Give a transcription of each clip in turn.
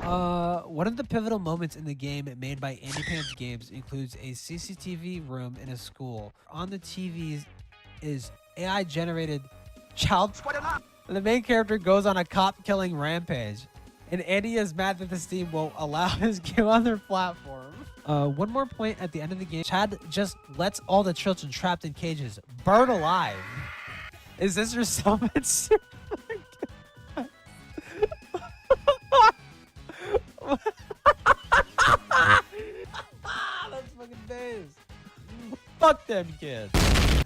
One of the pivotal moments in the game made by AndyPants Games includes a CCTV room in a school. On the TVs is AI-generated child. The main character goes on a cop-killing rampage, and Andy is mad that the Steam won't allow his game on their platform. One more point at the end of the game. Chad just lets all the children trapped in cages burn alive. Is this your summons? That's fucking days. Fuck them kids.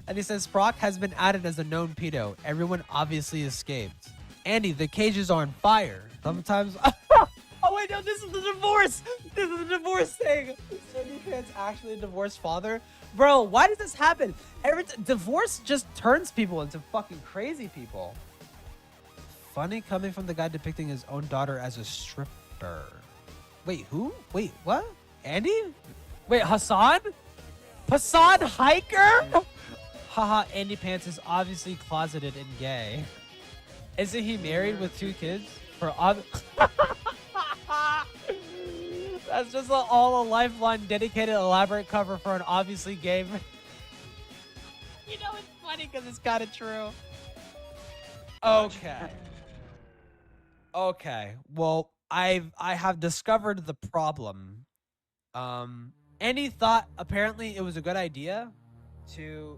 And he says Sprock has been added as a known pedo. Everyone obviously escaped. Andy, the cages are on fire. Sometimes. Oh wait, no, this is the divorce. This is the divorce thing. Is AndyPants actually a divorced father? Bro, why does this happen? Divorce just turns people into fucking crazy people. Funny coming from the guy depicting his own daughter as a stripper. Wait, who? Wait, what? Andy? Wait, Hasan? Hasan Piker? Haha, AndyPants is obviously closeted and gay. Isn't he married with 2 kids? That's just all a lifeline dedicated elaborate cover for an obviously gay. You know, it's funny because it's kind of true. Okay. Okay. Well, I have discovered the problem. Andy thought apparently it was a good idea to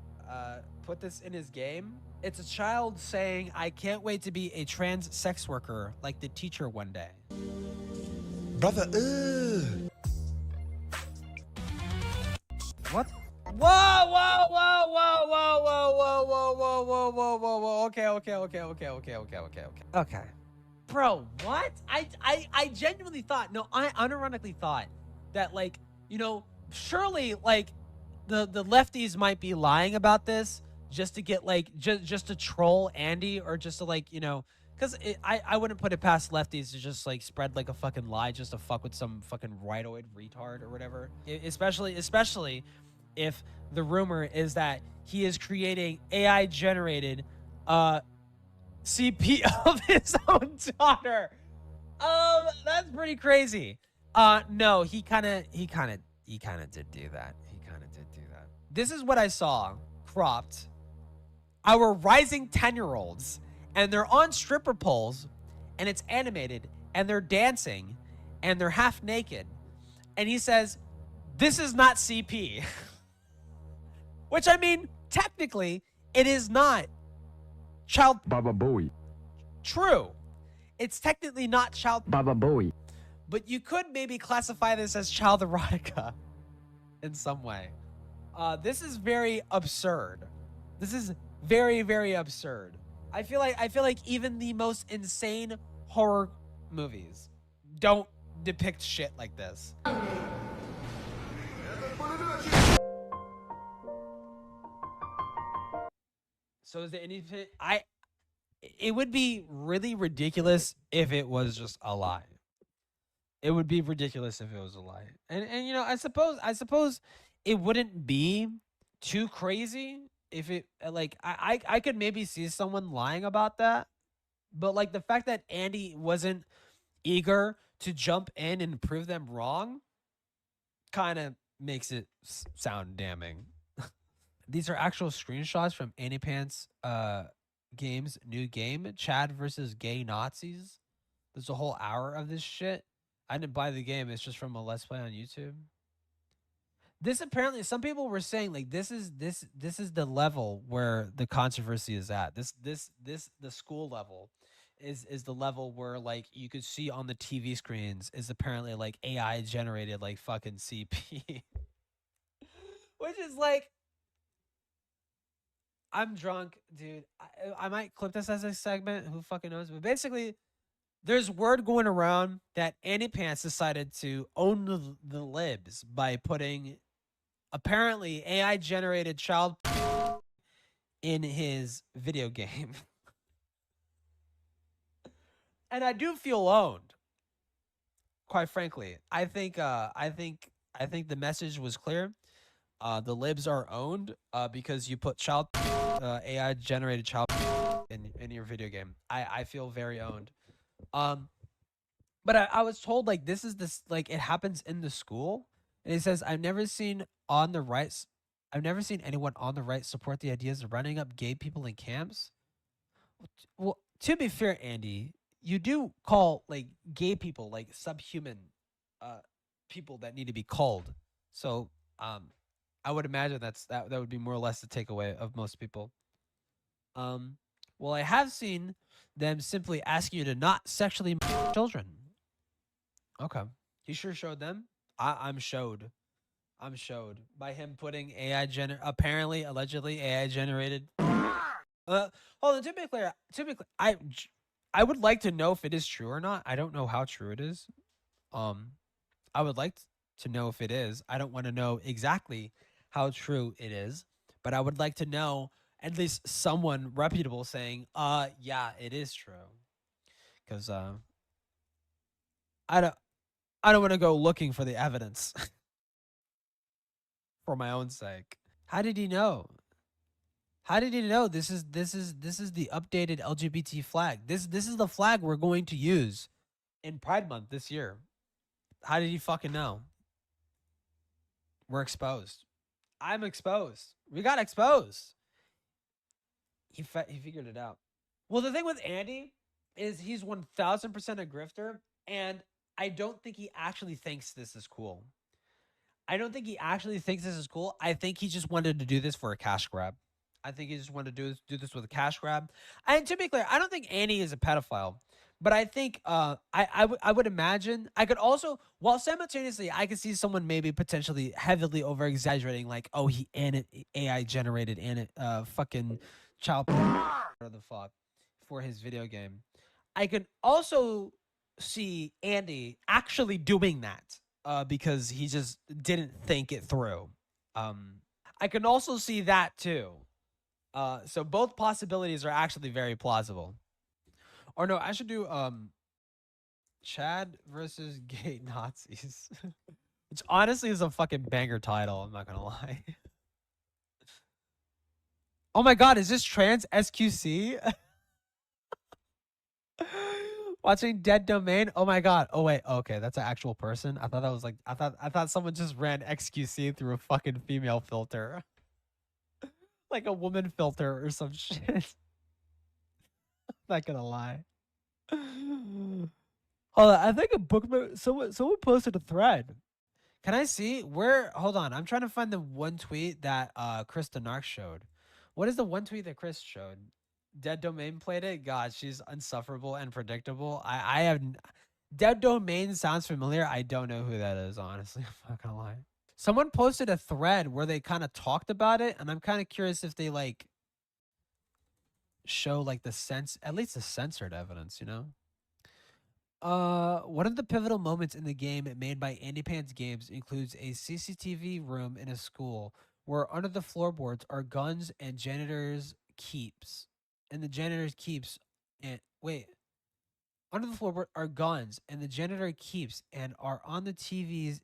put this in his game. It's a child saying, "I can't wait to be a trans sex worker like the teacher one day." Brother, What? Whoa, whoa, whoa, whoa, whoa, whoa, whoa, whoa, whoa, whoa, whoa, whoa, whoa. Okay. Bro, what? I genuinely thought, no, I unironically thought that, like, you know, surely, like, the lefties might be lying about this just to get, like, just to troll Andy, or just to, like, you know, because I wouldn't put it past lefties to just, like, spread, like, a fucking lie just to fuck with some fucking rightoid retard or whatever. Especially if the rumor is that he is creating AI-generated CP of his own daughter. That's pretty crazy. No, he kind of did do that. This is what I saw cropped. Our rising 10-year-olds, and they're on stripper poles, and it's animated, and they're dancing, and they're half naked. And he says, "This is not CP." Which, I mean, technically, it is not child Baba Bowie. True. It's technically not child Baba Bowie. but you could maybe classify this as child erotica in some way. This is very absurd. This is very, very absurd. I feel like even the most insane horror movies don't depict shit like this. So is there anything it would be really ridiculous if it was just a lie. It would be ridiculous if it was a lie. And you know, I suppose it wouldn't be too crazy if it, like, I could maybe see someone lying about that. But, like, the fact that Andy wasn't eager to jump in and prove them wrong kind of makes it sound damning. These are actual screenshots from AndyPants Games' new game, Chad versus Gay Nazis. There's a whole hour of this shit. I didn't buy the game. It's just from a Let's Play on YouTube. This apparently, some people were saying, like, this is the level where the controversy is at. The school level is the level where, like, you could see on the TV screens is apparently, like, AI generated, like, fucking CP. Which is like, I'm drunk, dude. I might clip this as a segment. Who fucking knows? But basically, there's word going around that AndyPants decided to own the libs by putting apparently AI-generated child in his video game. And I do feel owned. Quite frankly, I think the message was clear. The libs are owned because you put child AI-generated child in your video game. I feel very owned. But I was told like this is this like it happens in the school, and he says I've never seen I've never seen anyone on the right support the ideas of running up gay people in camps. Well, to be fair, Andy, you do call like gay people like subhuman uh people that need to be called. So um I would imagine that would be more or less the takeaway of most people. Um well, I have seen them simply asking you to not sexually children. Okay. He sure showed them. I'm showed. I'm showed by him putting apparently allegedly AI generated. Hold on. I would like to know if it is true or not. I don't know how true it is. Um, I would like to know if it is. I don't want to know exactly how true it is, but I would like to know at least someone reputable saying, yeah, it is true. Because I don't I don't want to go looking for the evidence for my own sake. How did he know? How did he know this is the updated LGBT flag? This is the flag we're going to use in Pride Month this year. How did he fucking know? We're exposed. I'm exposed. We got exposed. He figured it out. Well, the thing with Andy is he's 1000% a grifter, and I don't think he actually thinks this is cool. I don't think he actually thinks this is cool. I think he just wanted to do this for a cash grab. I think he just wanted to do this with a cash grab. And to be clear, I don't think Annie is a pedophile, but I think I would imagine I could also, while simultaneously I could see someone maybe potentially heavily over exaggerating, like, oh, he AI generated and fucking child or the fuck for his video game. I could also see Andy actually doing that because he just didn't think it through. I can also see that too. So both possibilities are actually very plausible. Or no, I should do Chad versus gay Nazis, which honestly is a fucking banger title. I'm not gonna lie. Oh my god, is this trans SQC? Watching Dead Domain. Oh my god. Oh wait. Okay, that's an actual person. I thought that was like I thought someone just ran XQC through a fucking female filter, like a woman filter or some shit. Not gonna lie. Hold on. I think a bookmark. Someone posted a thread. Can I see where? Hold on. I'm trying to find the one tweet that Chris Denark showed. What is the one tweet that Chris showed? Dead Domain played it. God, she's insufferable and predictable. I have Dead Domain sounds familiar. I don't know who that is. Honestly, I'm not gonna lie. Someone posted a thread where they kind of talked about it, and I'm kind of curious if they like show like at least the censored evidence. You know. One of the pivotal moments in the game made by AndyPants Games includes a CCTV room in a school where under the floorboards are guns and janitors' keeps. And the janitor's keeps and wait, under the floorboard are guns and the janitor keeps and are on the TVs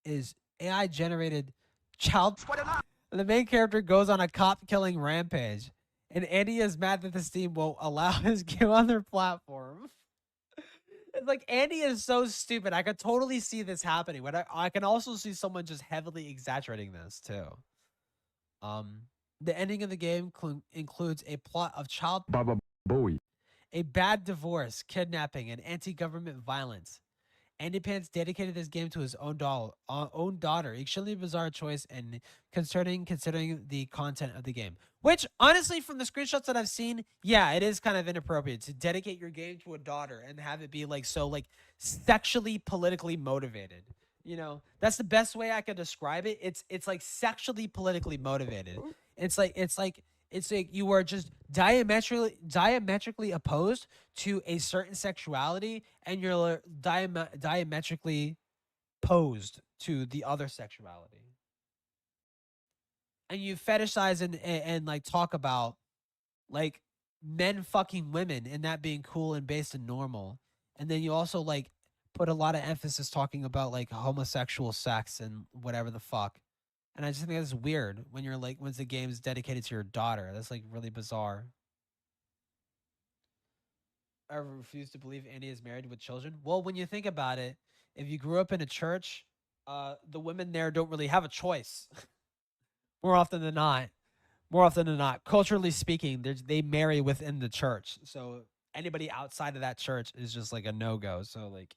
is AI generated child. And the main character goes on a cop killing rampage. And Andy is mad that the Steam won't allow his game on their platform. It's like Andy is so stupid. I could totally see this happening, but I can also see someone just heavily exaggerating this too. Um, the ending of the game includes a plot of child Baba Bowie. a bad divorce, kidnapping, and anti-government violence. Andy Pants dedicated this game to his own daughter. Extremely bizarre choice and considering the content of the game. Which, honestly, from the screenshots that I've seen, yeah, it is kind of inappropriate to dedicate your game to a daughter and have it be like so like sexually politically motivated. You know, that's the best way I could describe it. It's like sexually politically motivated. It's like you are just diametrically opposed to a certain sexuality, and you're diametrically posed to the other sexuality, and you fetishize and like talk about like men fucking women and that being cool and based and normal, and then you also like put a lot of emphasis talking about like homosexual sex and whatever the fuck. And I just think that's weird when you're like, when the game's dedicated to your daughter. That's like really bizarre. I refuse to believe Andy is married with children. Well, when you think about it, if you grew up in a church, the women there don't really have a choice. More often than not, culturally speaking, they marry within the church. So anybody outside of that church is just like a no go. So like,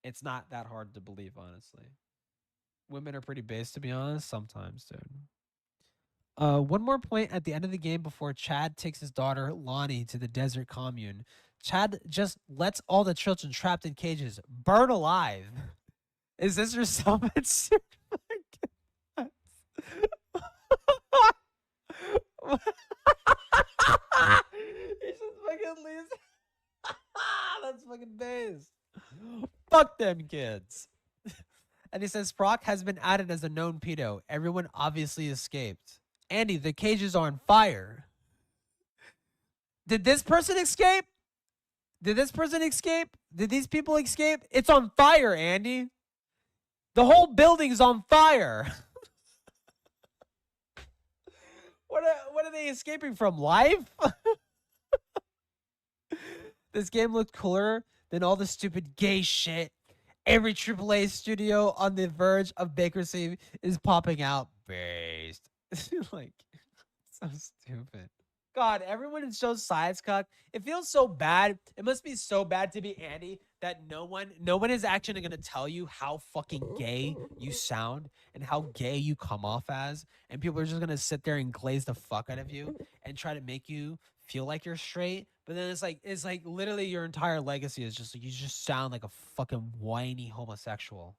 it's not that hard to believe, honestly. Women are pretty base, to be honest. Sometimes, dude. One more point at the end of the game before Chad takes his daughter Lonnie to the desert commune. Chad just lets all the children trapped in cages burn alive. Is this your summons? He just fucking leaves. That's fucking based. Fuck them kids. And he says Brock has been added as a known pedo. Everyone obviously escaped. Andy, the cages are on fire. Did this person escape? Did this person escape? Did these people escape? It's on fire, Andy. The whole building's on fire. What are they escaping from? Life? This game looked cooler than all the stupid gay shit. Every AAA studio on the verge of bankruptcy is popping out. Based. Like, so stupid. God, everyone is so sides cuck. It feels so bad. It must be so bad to be Andy that no one is actually gonna tell you how fucking gay you sound and how gay you come off as, and people are just gonna sit there and glaze the fuck out of you and try to make you feel like you're straight. But then it's like literally your entire legacy is just like you just sound like a fucking whiny homosexual.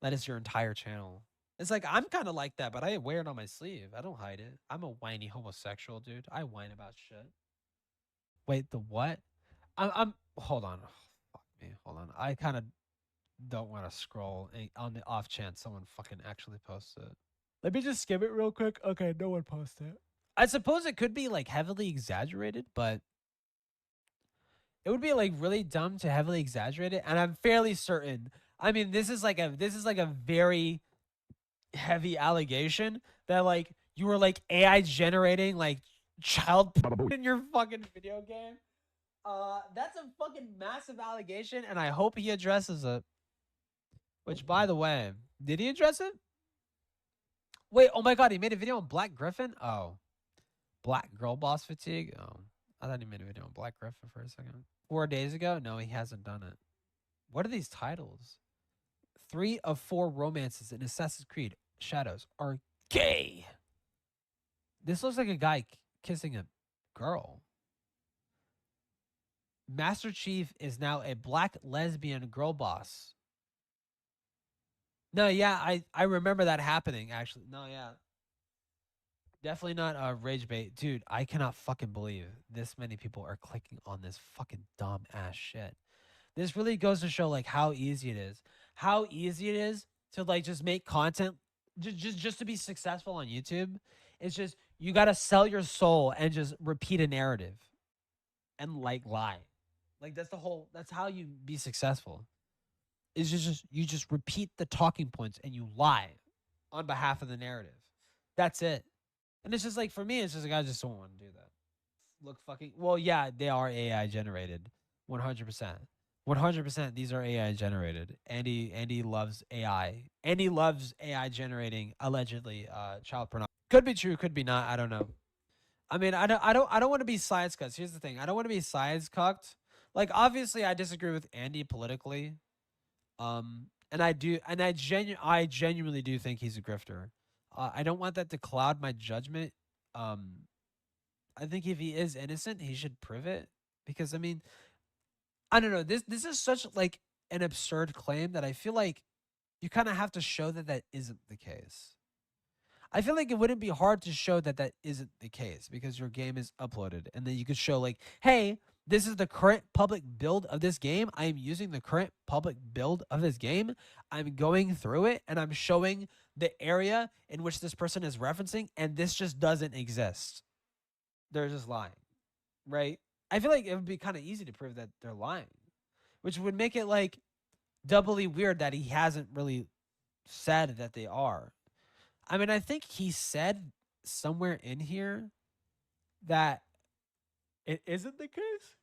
That is your entire channel. It's like I'm kind of like that, but I wear it on my sleeve. I don't hide it. I'm a whiny homosexual, dude. I whine about shit. Wait, the what? I'm hold on. Fuck me. Hold on. I kind of don't want to scroll on the off chance someone fucking actually posts it. Let me just skim it real quick. Okay, no one posted it. I suppose it could be like heavily exaggerated, but it would be like really dumb to heavily exaggerate it. And I'm fairly certain. I mean, this is like a very heavy allegation that like you were like AI generating like child in your fucking video game. That's a fucking massive allegation, and I hope he addresses it. Which, by the way, did he address it? Wait, oh my god, he made a video on Black Griffin? Oh. Black Girl Boss Fatigue? Oh. I thought he made a video on Black Griffin for a second. 4 days ago? No, he hasn't done it. What are these titles? 3 of 4 romances in Assassin's Creed Shadows are gay. This looks like a guy kissing a girl. Master Chief is now a black lesbian girl boss. No, yeah, I remember that happening, actually. No, yeah. Definitely not rage bait. Dude, I cannot fucking believe this many people are clicking on this fucking dumb ass shit. This really goes to show like how easy it is. How easy it is to like just make content just to be successful on YouTube. It's just you got to sell your soul and just repeat a narrative and like lie. Like that's how you be successful. Is just you just repeat the talking points and you lie on behalf of the narrative. That's it. And it's just like for me, it's just like I just don't want to do that. Look fucking well, yeah, they are AI generated. 100%. 100% these are AI generated. Andy loves AI. Andy loves AI generating allegedly child pornography. Could be true, could be not. I don't know. I mean, I don't want to be sides cucked. Here's the thing. I don't want to be sides cucked. Like obviously I disagree with Andy politically. And I genuinely do think he's a grifter. I don't want that to cloud my judgment. Um, I think if he is innocent, he should prove it. Because I mean, I don't know. This is such like an absurd claim that I feel like you kind of have to show that that isn't the case. I feel like it wouldn't be hard to show that that isn't the case because your game is uploaded, and then you could show like, hey, this is the current public build of this game. I am using the current public build of this game. I'm going through it, and I'm showing the area in which this person is referencing, and this just doesn't exist. They're just lying, right? I feel like it would be kind of easy to prove that they're lying, which would make it like doubly weird that he hasn't really said that they are. I mean, I think he said somewhere in here that it isn't the case.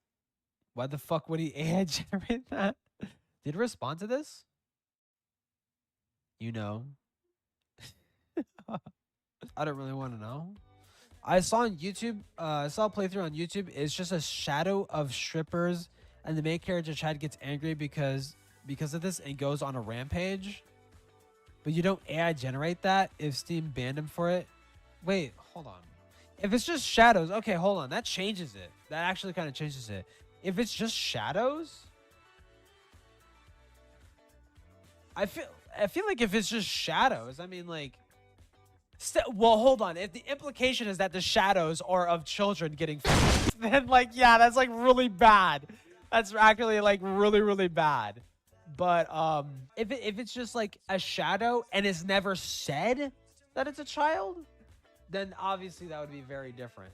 Why the fuck would he AI generate that? Did it respond to this? You know. I don't really want to know. I saw on YouTube, I saw a playthrough on YouTube. It's just a shadow of strippers, and the main character Chad gets angry because of this and goes on a rampage. But you don't AI generate that if Steam banned him for it. Wait, hold on. If it's just shadows, okay, hold on. That changes it. That actually kind of changes it. If it's just shadows, I feel like if it's just shadows, I mean like well, hold on. If the implication is that the shadows are of children getting then like yeah, that's like really bad. That's actually like really really bad. But if it's just like a shadow and it's never said that it's a child, then obviously that would be very different.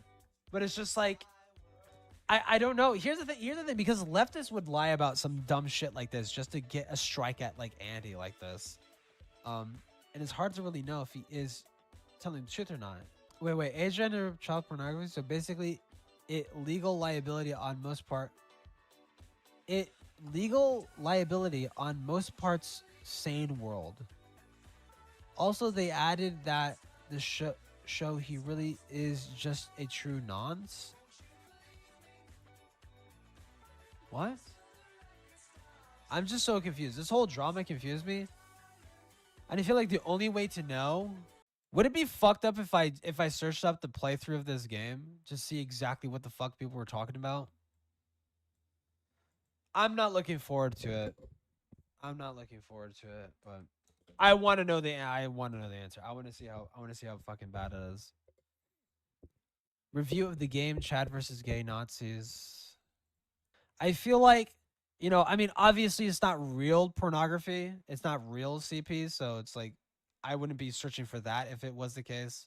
But it's just like I don't know. Here's the thing, because leftists would lie about some dumb shit like this just to get a strike at like Andy like this. And it's hard to really know if he is telling the truth or not. Wait, age gender child pornography. So basically, legal liability on most parts sane world. Also, they added that the show he really is just a true nonce. What? I'm just so confused. This whole drama confused me. And I feel like the only way to know, would it be fucked up if I searched up the playthrough of this game to see exactly what the fuck people were talking about? I'm not looking forward to it. But I want to know the answer. I want to see how fucking bad it is. Review of the game: Chad versus gay Nazis. I feel like, I mean, obviously it's not real pornography. It's not real CP, so it's like I wouldn't be searching for that if it was the case.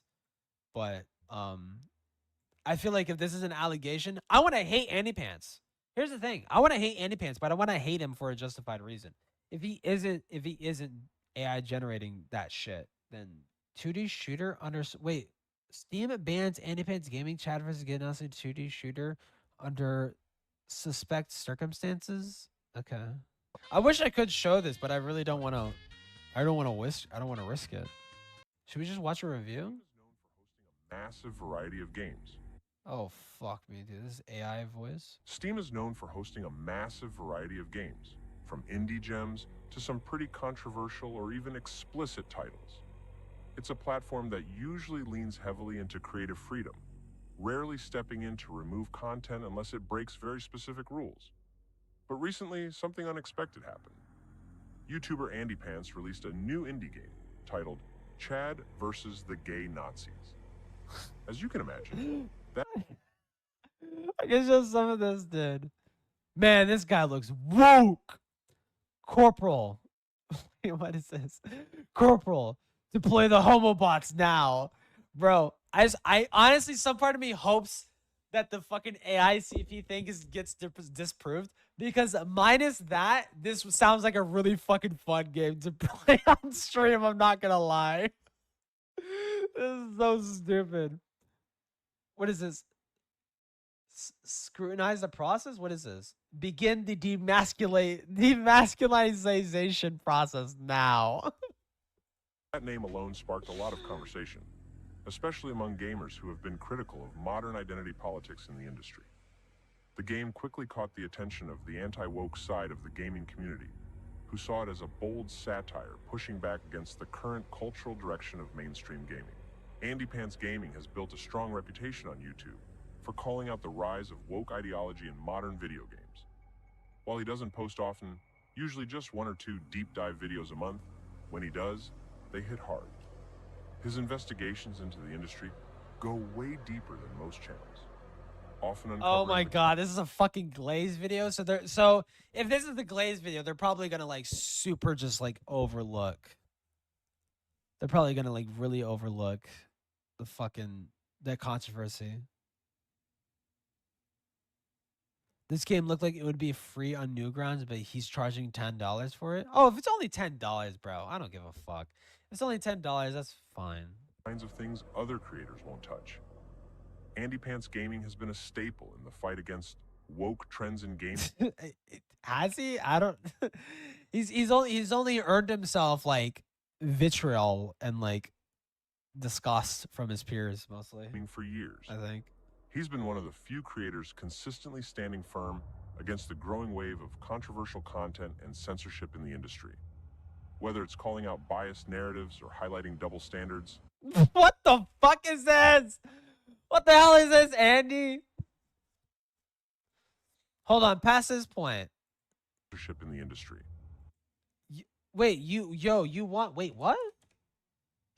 But I feel like if this is an allegation, I want to hate AndyPants. Here's the thing. I want to hate AndyPants, but I want to hate him for a justified reason. If he isn't AI generating that shit, then 2D shooter wait, Steam bans AndyPants Gaming Chat versus Get 2D shooter under suspect circumstances. Okay. I wish I could show this, but I really don't want to. I don't want to risk it. Should we just watch a review? Massive variety of games. Oh, fuck me, dude. This is AI voice. Steam is known for hosting a massive variety of games, from indie gems to some pretty controversial or even explicit titles. It's a platform that usually leans heavily into creative freedom, rarely stepping in to remove content unless it breaks very specific rules. But recently, something unexpected happened. YouTuber AndyPants released a new indie game titled Chad versus the Gay Nazis. As you can imagine, I can show some of this, dude. Man, this guy looks woke. Corporal. Wait, what is this? Corporal. Deploy the homobots now. Bro, I honestly, some part of me hopes that the fucking AI CP thing gets disproved, because minus that, this sounds like a really fucking fun game to play on stream. I'm not gonna lie. This is so stupid. What is this? Scrutinize the process? What is this? Begin the demasculinization process now. that name alone sparked a lot of conversation, especially among gamers who have been critical of modern identity politics in the industry. The game quickly caught the attention of the anti-woke side of the gaming community, who saw it as a bold satire pushing back against the current cultural direction of mainstream gaming. AndyPants Gaming has built a strong reputation on YouTube for calling out the rise of woke ideology in modern video games. While he doesn't post often, usually just 1 or 2 deep dive videos a month, when he does, they hit hard. His investigations into the industry go way deeper than most channels. Often oh my god, this is a fucking Glaze video. So if this is the Glaze video, they're probably gonna like super just like overlook. They're probably gonna like really overlook that controversy. This game looked like it would be free on Newgrounds, but he's charging $10 for it. Oh, if it's only $10, bro, I don't give a fuck. If it's only $10, that's fine. Kinds of things other creators won't touch. AndyPants Gaming has been a staple in the fight against woke trends in gaming. Has he? I don't. He's only earned himself like vitriol and like disgust from his peers mostly. For years. I think. He's been one of the few creators consistently standing firm against the growing wave of controversial content and censorship in the industry. Whether it's calling out biased narratives or highlighting double standards. What the fuck is this? What the hell is this, Andy? Hold on, past this point. Censorship in the industry. Wait, you want? Wait, what?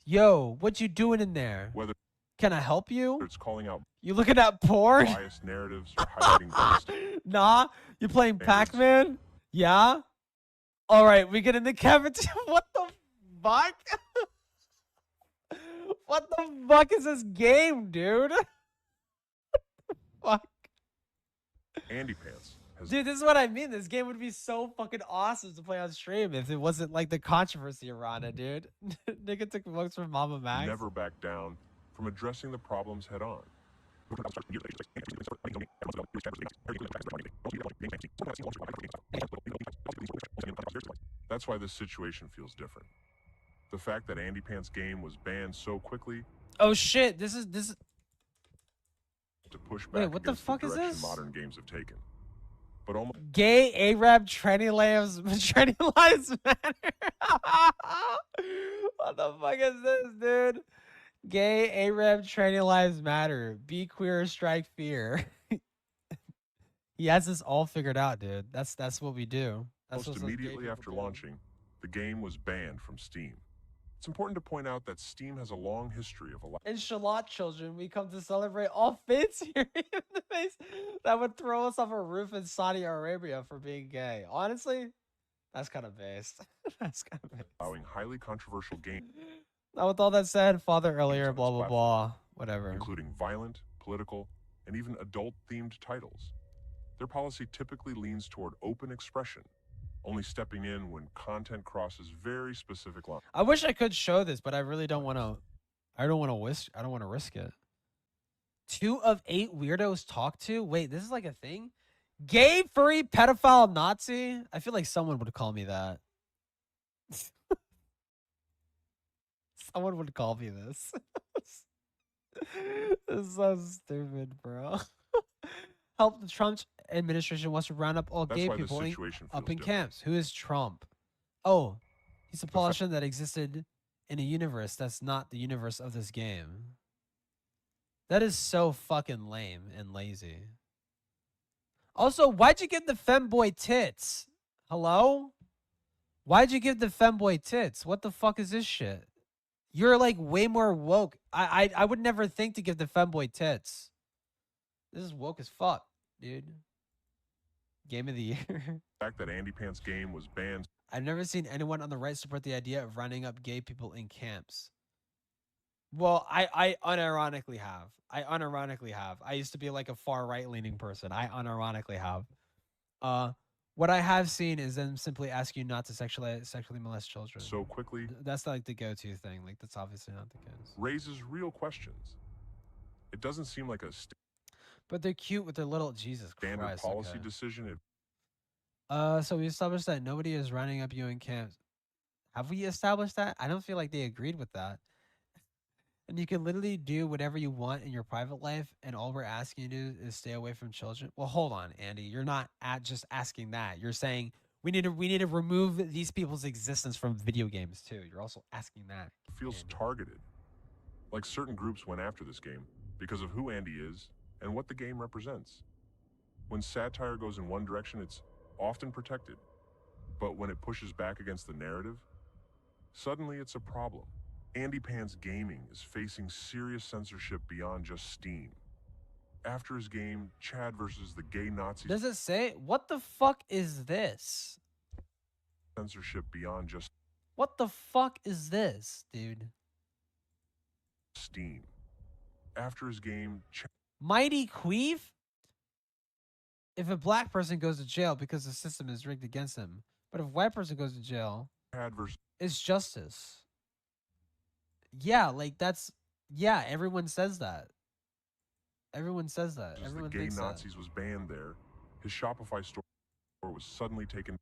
Yo, what you doing in there? Whether Can I help you? it's calling out You looking at porn? biased narratives or highlighting double standards. Nah, you playing Pac-Man? Yeah. All right, we get in the cafeteria. What the fuck? What the fuck is this game, dude? Fuck. AndyPants has Dude, this is what I mean. This game would be so fucking awesome to play on stream if it wasn't like the controversy around it, dude. Nigga took votes from Mama Max. never backed down from addressing the problems head on. That's why this situation feels different. The fact that AndyPants game was banned so quickly Oh shit, this is to push back Wait, what the against fuck is direction this? modern games have taken. But almost gay Arab tranny lives matter. What the fuck is this, dude? Gay Arab tranny lives matter. Be queer, strike fear. He has this all figured out, dude. That's what we do. That's almost what immediately after launching, the game was banned from Steam. It's important to point out that Steam has a long history of In Shalat children, we come to celebrate all faiths here in the face that would throw us off a roof in Saudi Arabia for being gay. Honestly, that's kind of based. That's kind of based. allowing highly controversial games, Now, with all that said, father earlier, on blah this blah platform, blah, whatever. including violent, political, and even adult-themed titles. Their policy typically leans toward open expression, only stepping in when content crosses very specific lines. I wish I could show this, but I really don't want to. I don't want to risk it. 2 of 8 weirdos talk to. Wait, this is like a thing. Gay, furry, pedophile, Nazi. I feel like someone would call me that. Someone would call me this. This is so stupid, bro. Help the Trump administration wants to round up all That's gay why this people situation up feels in different. camps. Who is Trump? Oh, he's a politician that existed in a universe that's not the universe of this game. That is so fucking lame and lazy. Also, why'd you give the femboy tits? Hello? Why'd you give the femboy tits? What the fuck is this shit? You're like way more woke. I would never think to give the femboy tits. This is woke as fuck, dude. Game of the year. The fact that AndyPants game was banned I've never seen anyone on the right support the idea of rounding up gay people in camps. Well, I unironically have. I used to be like a far right leaning person. I unironically have. What I have seen is them simply ask you not to sexually molest children. so quickly That's like the go-to thing. Like that's obviously not the case. raises real questions. It doesn't seem like a But they're cute with their little Jesus standard Christ. policy Okay. decision. So we established that nobody is running up you in camps. Have we established that? I don't feel like they agreed with that. And you can literally do whatever you want in your private life, and all we're asking you to do is stay away from children. Well, hold on, Andy. You're not just asking that. You're saying we need to remove these people's existence from video games too. You're also asking that. Feels Andy. targeted. Like certain groups went after this game because of who Andy is and what the game represents. When satire goes in one direction, it's often protected. But when it pushes back against the narrative, suddenly it's a problem. AndyPants Gaming is facing serious censorship beyond just Steam. After his game, Chad versus the gay Nazis. Does it say what the fuck is this? Censorship beyond just What the fuck is this, dude? Steam. After his game, Mighty Queef? If a black person goes to jail because the system is rigged against him, but if a white person goes to jail, Chad versus it's justice. Yeah, like that's yeah. Everyone says that. Everyone says that. the Everyone gay thinks Nazis was banned there his Shopify store was suddenly taken.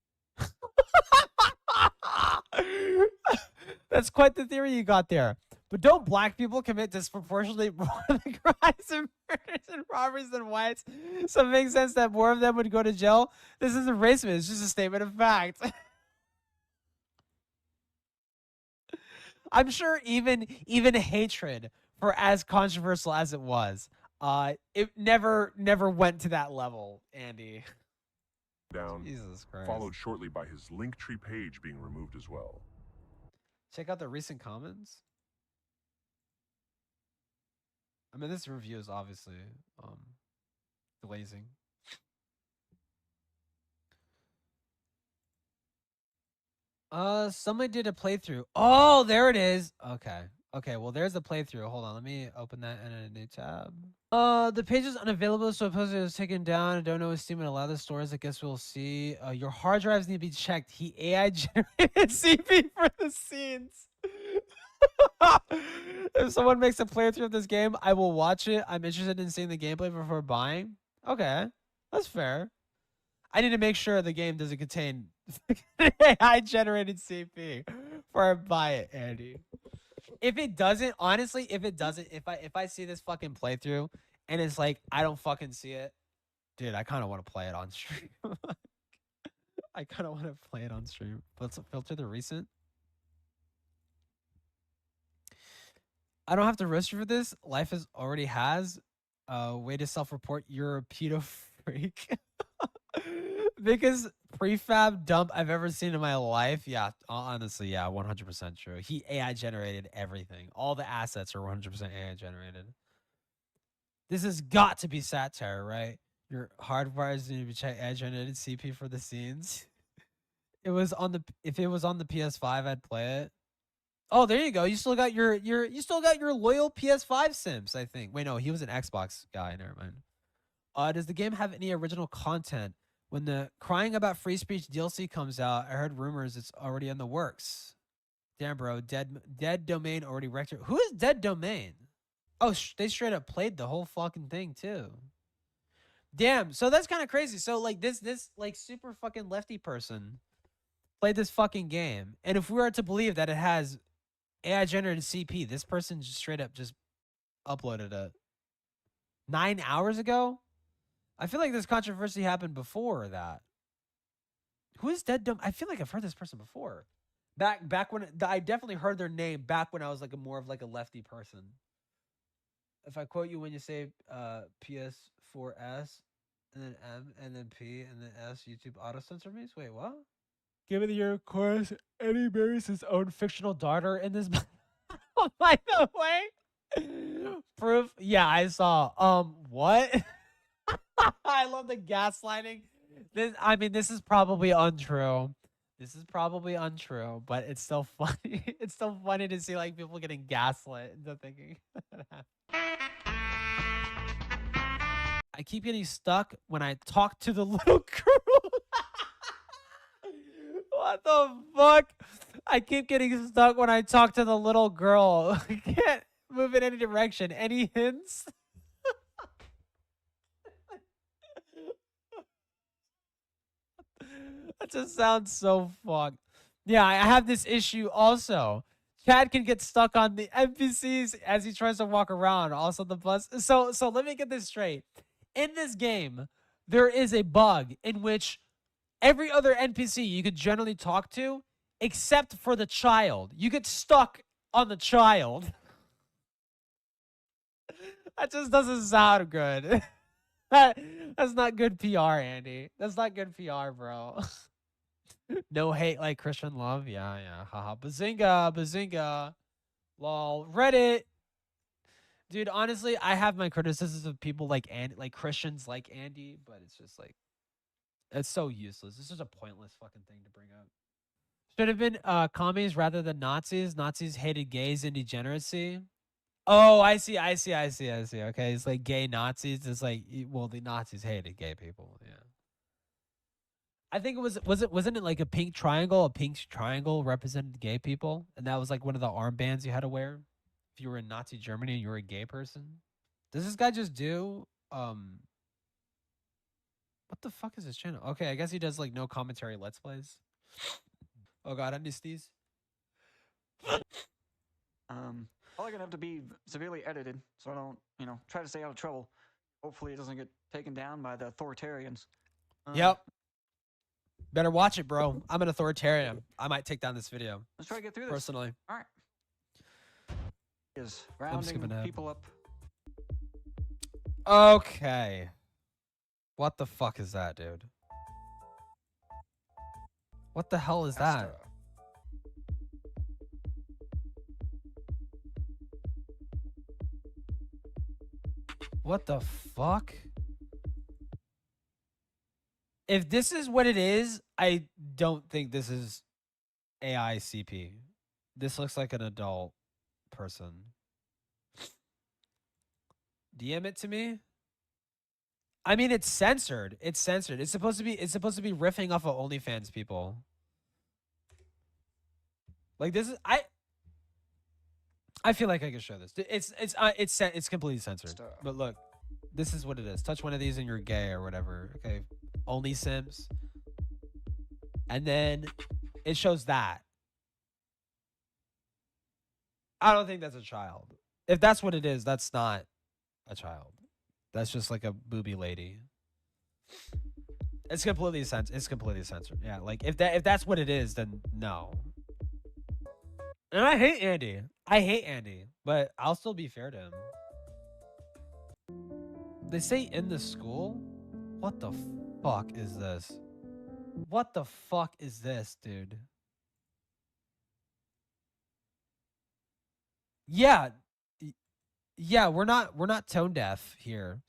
That's quite the theory you got there. But don't black people commit disproportionately more crimes and murders and robberies than whites? So it makes sense that more of them would go to jail. This isn't racist. It's just a statement of fact. I'm sure even hatred, for as controversial as it was, it never went to that level, Andy. Down, Jesus Christ. followed shortly by his Linktree page being removed as well. Check out the recent comments. I mean, this review is obviously glazing. Somebody did a playthrough. Oh, there it is. Okay. Okay, well, there's the playthrough. Hold on, let me open that in a new tab. The page is unavailable, so supposedly it was taken down. I don't know if Steam would allow the stores. I guess we'll see. Your hard drives need to be checked. He AI generated CP for the scenes. If someone makes a playthrough of this game, I will watch it. I'm interested in seeing the gameplay before buying. Okay, that's fair. I need to make sure the game doesn't contain AI generated CP before I buy it, Andy. If it doesn't, honestly, if I see this fucking playthrough and it's like I don't fucking see it, dude, I kind of want to play it on stream. I kind of want to play it on stream. Let's filter the recent. I don't have to roast you for this. Life already has a way to self-report you're a pedo freak. Biggest prefab dump I've ever seen in my life. Yeah, honestly, yeah, 100% true. He AI generated everything. All the assets are 100% AI generated. This has got to be satire, right? Your hardwires need to be checked AI generated CP for the scenes. It was on the if it was on the PS5, I'd play it. Oh, there you go. You still got your loyal PS5 Sims, I think. Wait, no, he was an Xbox guy. Never mind. Does the game have any original content? When the Crying About Free Speech DLC comes out, I heard rumors it's already in the works. Damn, bro. Dead Domain already wrecked it. Who is Dead Domain? Oh, they straight up played the whole fucking thing, too. Damn, so that's kind of crazy. So, like, this like, super fucking lefty person played this fucking game. And if we were to believe that it has AI generated CP, this person just straight up just uploaded it 9 hours ago. I feel like this controversy happened before that. Who is Dead Dumb? I feel like I've heard this person before. Back when I definitely heard their name back when I was like more of like a lefty person. If I quote you when you say PS4S and then M and then P and then S, YouTube auto censor me. Wait, what? Given the year, of course, Eddie marries his own fictional daughter in this. Oh, by the way, proof. Yeah, I saw. What? I love the gaslighting. This is probably untrue. This is probably untrue, but it's still funny. It's still funny to see like people getting gaslit into thinking. I keep getting stuck when I talk to the little girl. What the fuck? I keep getting stuck when I talk to the little girl. I can't move in any direction. Any hints? That just sounds so fucked. Yeah, I have this issue also. Chad can get stuck on the NPCs as he tries to walk around. Also the bus. So let me get this straight. In this game, there is a bug in which every other NPC you could generally talk to, except for the child. You get stuck on the child. That just doesn't sound good. That's not good PR, Andy. That's not good PR, bro. No hate like Christian love. Yeah, yeah. Haha. Bazinga, bazinga. Lol. Reddit. Dude, honestly, I have my criticisms of people like Andy, like Christians like Andy, but it's just like, it's so useless. This is a pointless fucking thing to bring up. Should have been commies rather than Nazis. Nazis hated gays and degeneracy. Oh, I see. Okay, it's like gay Nazis. It's like, well, the Nazis hated gay people. Yeah. I think wasn't it like a pink triangle? A pink triangle represented gay people, and that was like one of the armbands you had to wear if you were in Nazi Germany and you were a gay person. Does this guy just do What the fuck is his channel? Okay, I guess he does like no commentary let's plays. Oh god, I missed these. Probably gonna have to be severely edited, so I don't, try to stay out of trouble. Hopefully, it doesn't get taken down by the authoritarians. Yep. Better watch it, bro. I'm an authoritarian. I might take down this video. Let's try to get through this. Personally. All right. Is rounding people up. Okay. What the fuck is that, dude? What the hell is that? What the fuck? If this is what it is, I don't think this is AI CP. This looks like an adult person. DM it to me. I mean, it's censored. It's censored. It's supposed to be riffing off of OnlyFans people. Like this is I feel like I can show this. It's completely censored. But look, this is what it is. Touch one of these and you're gay or whatever. Okay. Only Sims. And then it shows that. I don't think that's a child. If that's what it is, that's not a child. That's just like a booby lady. It's completely censored. Yeah, like if that's what it is, then no. And I hate Andy. But I'll still be fair to him. They say in the school? What the fuck is this? What the fuck is this, dude? Yeah. Yeah, we're not tone deaf here.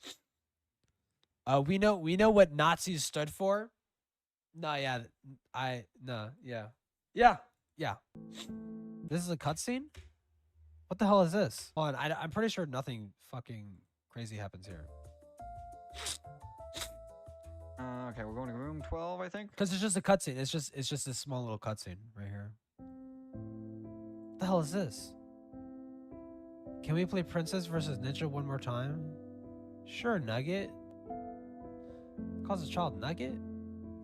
We know what Nazis stood for. No, yeah. Yeah. This is a cutscene? What the hell is this? Hold on, I'm pretty sure nothing fucking crazy happens here. Okay, we're going to room 12, I think. Because it's just a cutscene. It's just this small little cutscene right here. What the hell is this? Can we play Princess versus Ninja one more time? Sure, Nugget. Calls a child Nugget?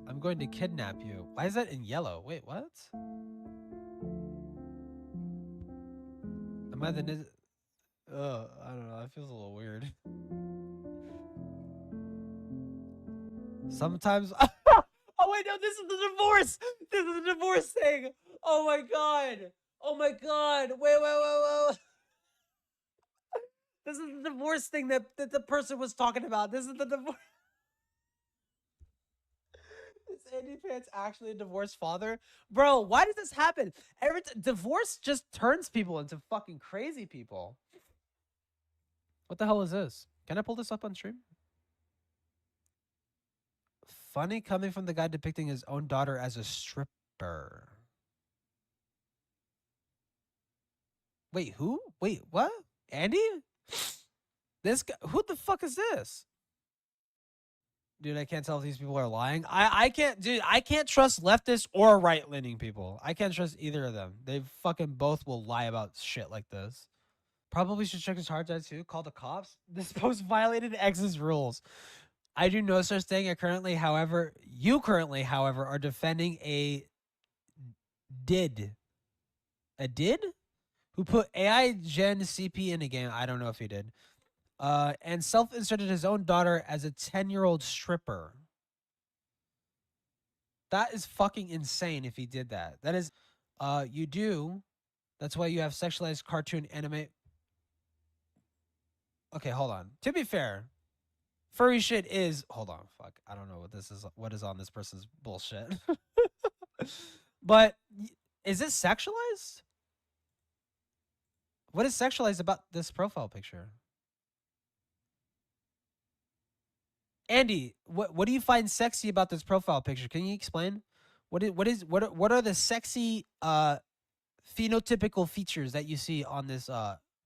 I'm going to kidnap you. Why is that in yellow? Wait, what? Am I the ninja? I don't know. That feels a little weird. Sometimes. Oh wait, no, this is the divorce. This is the divorce thing. Oh my god. Oh my god. Wait. This is the divorce thing that the person was talking about. This is the divorce. Is AndyPants actually a divorced father? Bro, why does this happen? Divorce just turns people into fucking crazy people. What the hell is this? Can I pull this up on stream? Funny coming from the guy depicting his own daughter as a stripper. Wait, who? Wait, what? Andy? This guy, who the fuck is this? Dude, I can't tell if these people are lying. I can't trust leftists or right-leaning people. I can't trust either of them. They fucking both will lie about shit like this. Probably should check his hard drive too. Call the cops. This post violated X's rules. I do no such thing. You currently, however, are defending a did who put AI Gen CP in a game. I don't know if he did. And self-inserted his own daughter as a 10-year-old stripper. That is fucking insane if he did that. That is, you do. That's why you have sexualized cartoon anime. Okay, hold on. To be fair, furry shit is, hold on, fuck. I don't know what this is, what is on this person's bullshit. But is this sexualized? What is sexualized about this profile picture? Andy, what do you find sexy about this profile picture? Can you explain? What are the sexy phenotypical features that you see on this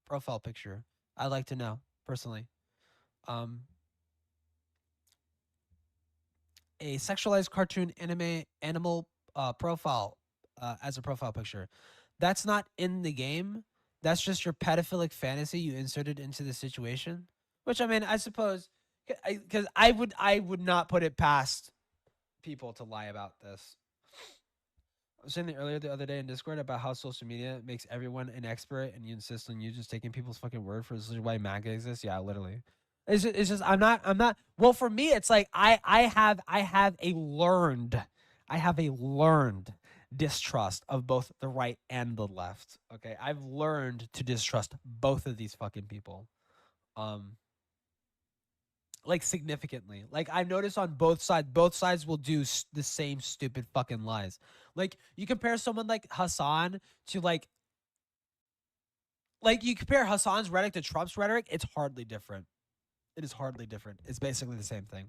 profile picture? I'd like to know personally. A sexualized cartoon animal profile as a profile picture. That's not in the game. That's just your pedophilic fantasy you inserted into the situation. Which, I mean, I suppose Because I would not put it past people to lie about this. I was saying earlier the other day in Discord about how social media makes everyone an expert, and you insist on you just taking people's fucking word for this is why MAGA exists. Yeah, literally. It's just I'm not. Well, for me, it's like I have a learned distrust of both the right and the left. Okay, I've learned to distrust both of these fucking people. Like significantly. Like I've noticed on both sides will do the same stupid fucking lies. Like you compare someone like Hasan to like you compare Hasan's rhetoric to Trump's rhetoric, it's hardly different. It is hardly different. It's basically the same thing.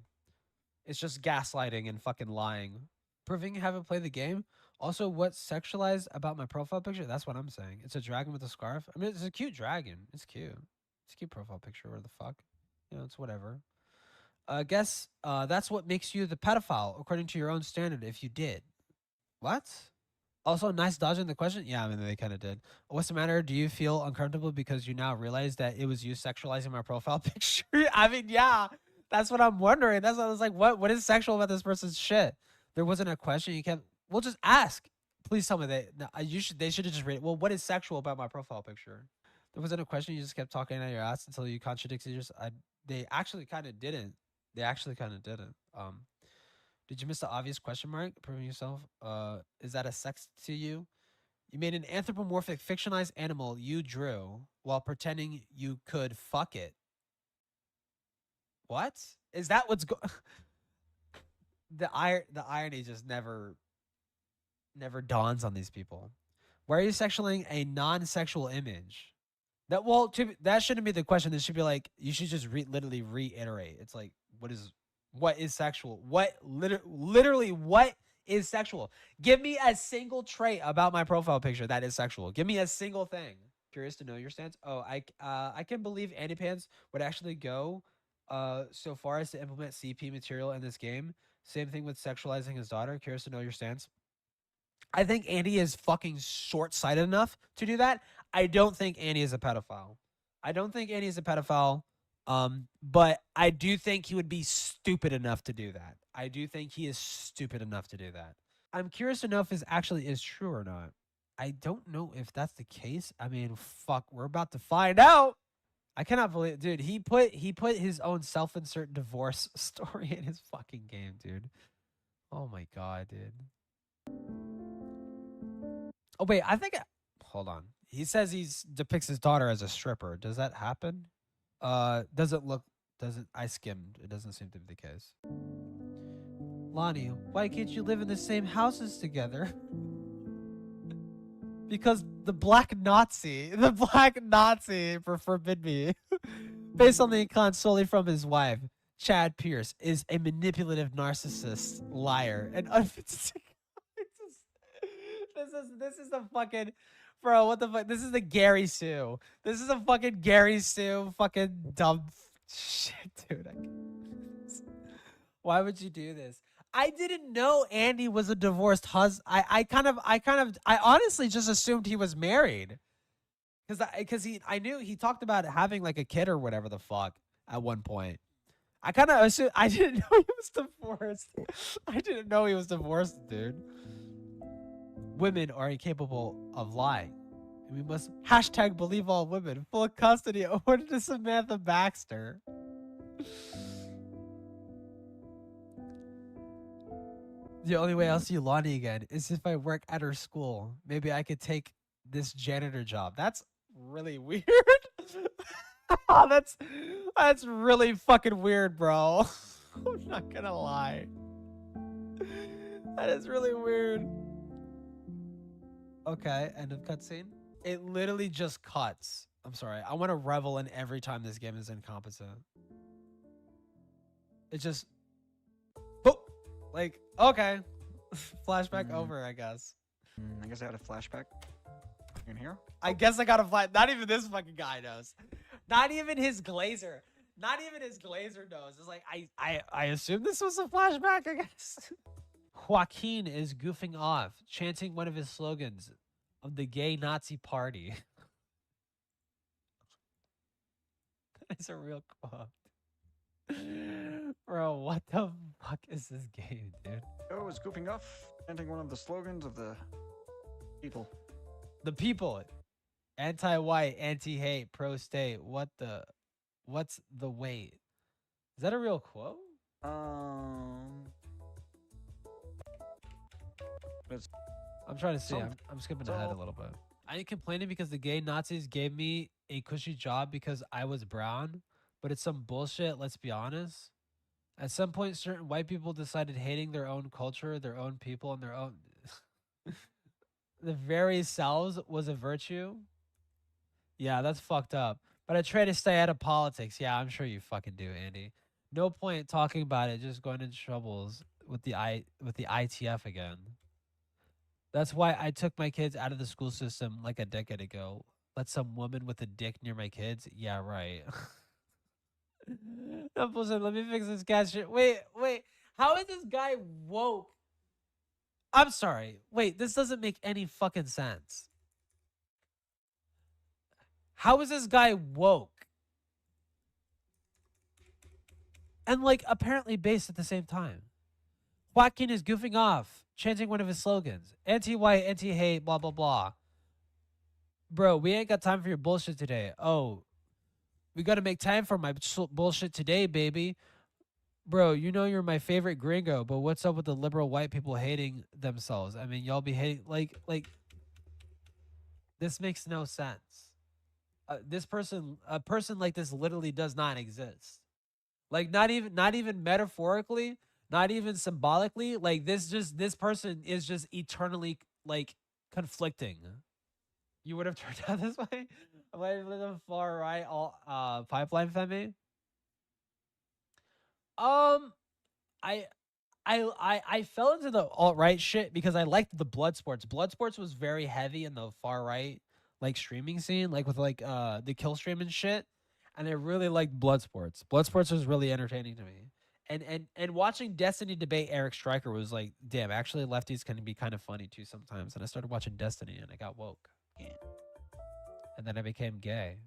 It's just gaslighting and fucking lying. Proving you haven't played the game. Also, what's sexualized about my profile picture? That's what I'm saying. It's a dragon with a scarf. I mean, it's a cute dragon. It's cute. It's a cute profile picture. Where the fuck? You know, it's whatever. Guess that's what makes you the pedophile, according to your own standard, if you did. What? Also, nice dodging the question. Yeah, I mean, they kind of did. What's the matter? Do you feel uncomfortable because you now realize that it was you sexualizing my profile picture? I mean, yeah, that's what I'm wondering. That's what I was like, what is sexual about this person's shit? There wasn't a question. You can't. We'll just ask. Please tell me they should have just read it. Well, what is sexual about my profile picture? There wasn't a question. You just kept talking out your ass until you contradicted yourself. They actually kind of didn't. They actually kind of didn't. Did you miss the obvious question mark? Proving yourself. Is that a sex to you? You made an anthropomorphic fictionalized animal you drew while pretending you could fuck it. What? Is that what's the irony just never dawns on these people. Why are you sexualizing a non-sexual image? That shouldn't be the question. This should be like you should just literally reiterate. It's like what is sexual? Literally what is sexual? Give me a single trait about my profile picture that is sexual. Give me a single thing. Curious to know your stance. Oh, I can believe AndyPants would actually go so far as to implement CP material in this game. Same thing with sexualizing his daughter. Curious to know your stance. I think Andy is fucking short-sighted enough to do that. I don't think Andy is a pedophile. I don't think Andy is a pedophile. But I do think he would be stupid enough to do that. I do think he is stupid enough to do that. I'm curious to know if this actually is true or not. I don't know if that's the case. I mean, fuck, we're about to find out. I cannot believe, dude. He put his own self-insert divorce story in his fucking game, dude. Oh my god, dude. Oh wait, hold on. He says depicts his daughter as a stripper. Does that happen? I skimmed. It doesn't seem to be the case. Lonnie, why can't you live in the same houses together? Because the black Nazi forbid me. Based on the account solely from his wife, Chad Pierce is a manipulative narcissist, liar, and unfit to this is the fucking bro, what the fuck? This is the Gary Sue. This is a fucking Gary Sue fucking dumb shit, dude. Why would you do this? I didn't know Andy was a divorced husband. I honestly just assumed he was married. Because I knew he talked about having like a kid or whatever the fuck at one point. I kind of assumed, I didn't know he was divorced. I didn't know he was divorced, dude. Women are incapable of lying. We must hashtag believe all women. Full custody awarded to Samantha Baxter. The only way I'll see Lonnie again is if I work at her school. Maybe I could take this janitor job. That's really weird. That's really fucking weird, bro. I'm not gonna lie. That is really weird. Okay, end of cutscene. It literally just cuts. I'm sorry. I want to revel in every time this game is incompetent. It just... Boop! Like, okay. Flashback over, I guess. I guess I had a flashback in here. I guess I got a flash. Not even this fucking guy knows. Not even his glazer. Not even his glazer knows. It's like, I assume this was a flashback, I guess. Joaquin is goofing off, chanting one of his slogans of the gay Nazi party. That is a real quote. Bro, what the fuck is this game, dude? Joe is goofing off, chanting one of the slogans of the people. The people. Anti-white, anti-hate, pro-state. What's the wait? Is that a real quote? It's I'm trying to see. Some- I'm skipping ahead a so- little bit. I ain't complaining because the gay Nazis gave me a cushy job because I was brown, but it's some bullshit, let's be honest. At some point, certain white people decided hating their own culture, their own people, and their own... the very selves was a virtue. Yeah, that's fucked up. But I try to stay out of politics. Yeah, I'm sure you fucking do, Andy. No point talking about it, just going into troubles with the ITF again. That's why I took my kids out of the school system like a decade ago. Let some woman with a dick near my kids? Yeah, right. No bullshit. Let me fix this guy's shit. Wait. How is this guy woke? I'm sorry. Wait, this doesn't make any fucking sense. How is this guy woke? And like apparently based at the same time. Joaquin is goofing off, chanting one of his slogans. Anti-white, anti-hate, blah, blah, blah. Bro, we ain't got time for your bullshit today. Oh, we got to make time for my bullshit today, baby. Bro, you know you're my favorite gringo, but what's up with the liberal white people hating themselves? I mean, y'all be hating, like, this makes no sense. A person like this literally does not exist. Like, not even metaphorically, not even symbolically. Like, this person is just eternally, like, conflicting. You would have turned out this way? Am I the far right pipeline femi? I fell into the alt-right shit because I liked the blood sports. Blood sports was very heavy in the far right like streaming scene, like with like the kill stream and shit. And I really liked blood sports. Blood sports was really entertaining to me. And watching Destiny debate Eric Stryker was like, damn, actually lefties can be kind of funny too sometimes. And I started watching Destiny and I got woke. Yeah. And then I became gay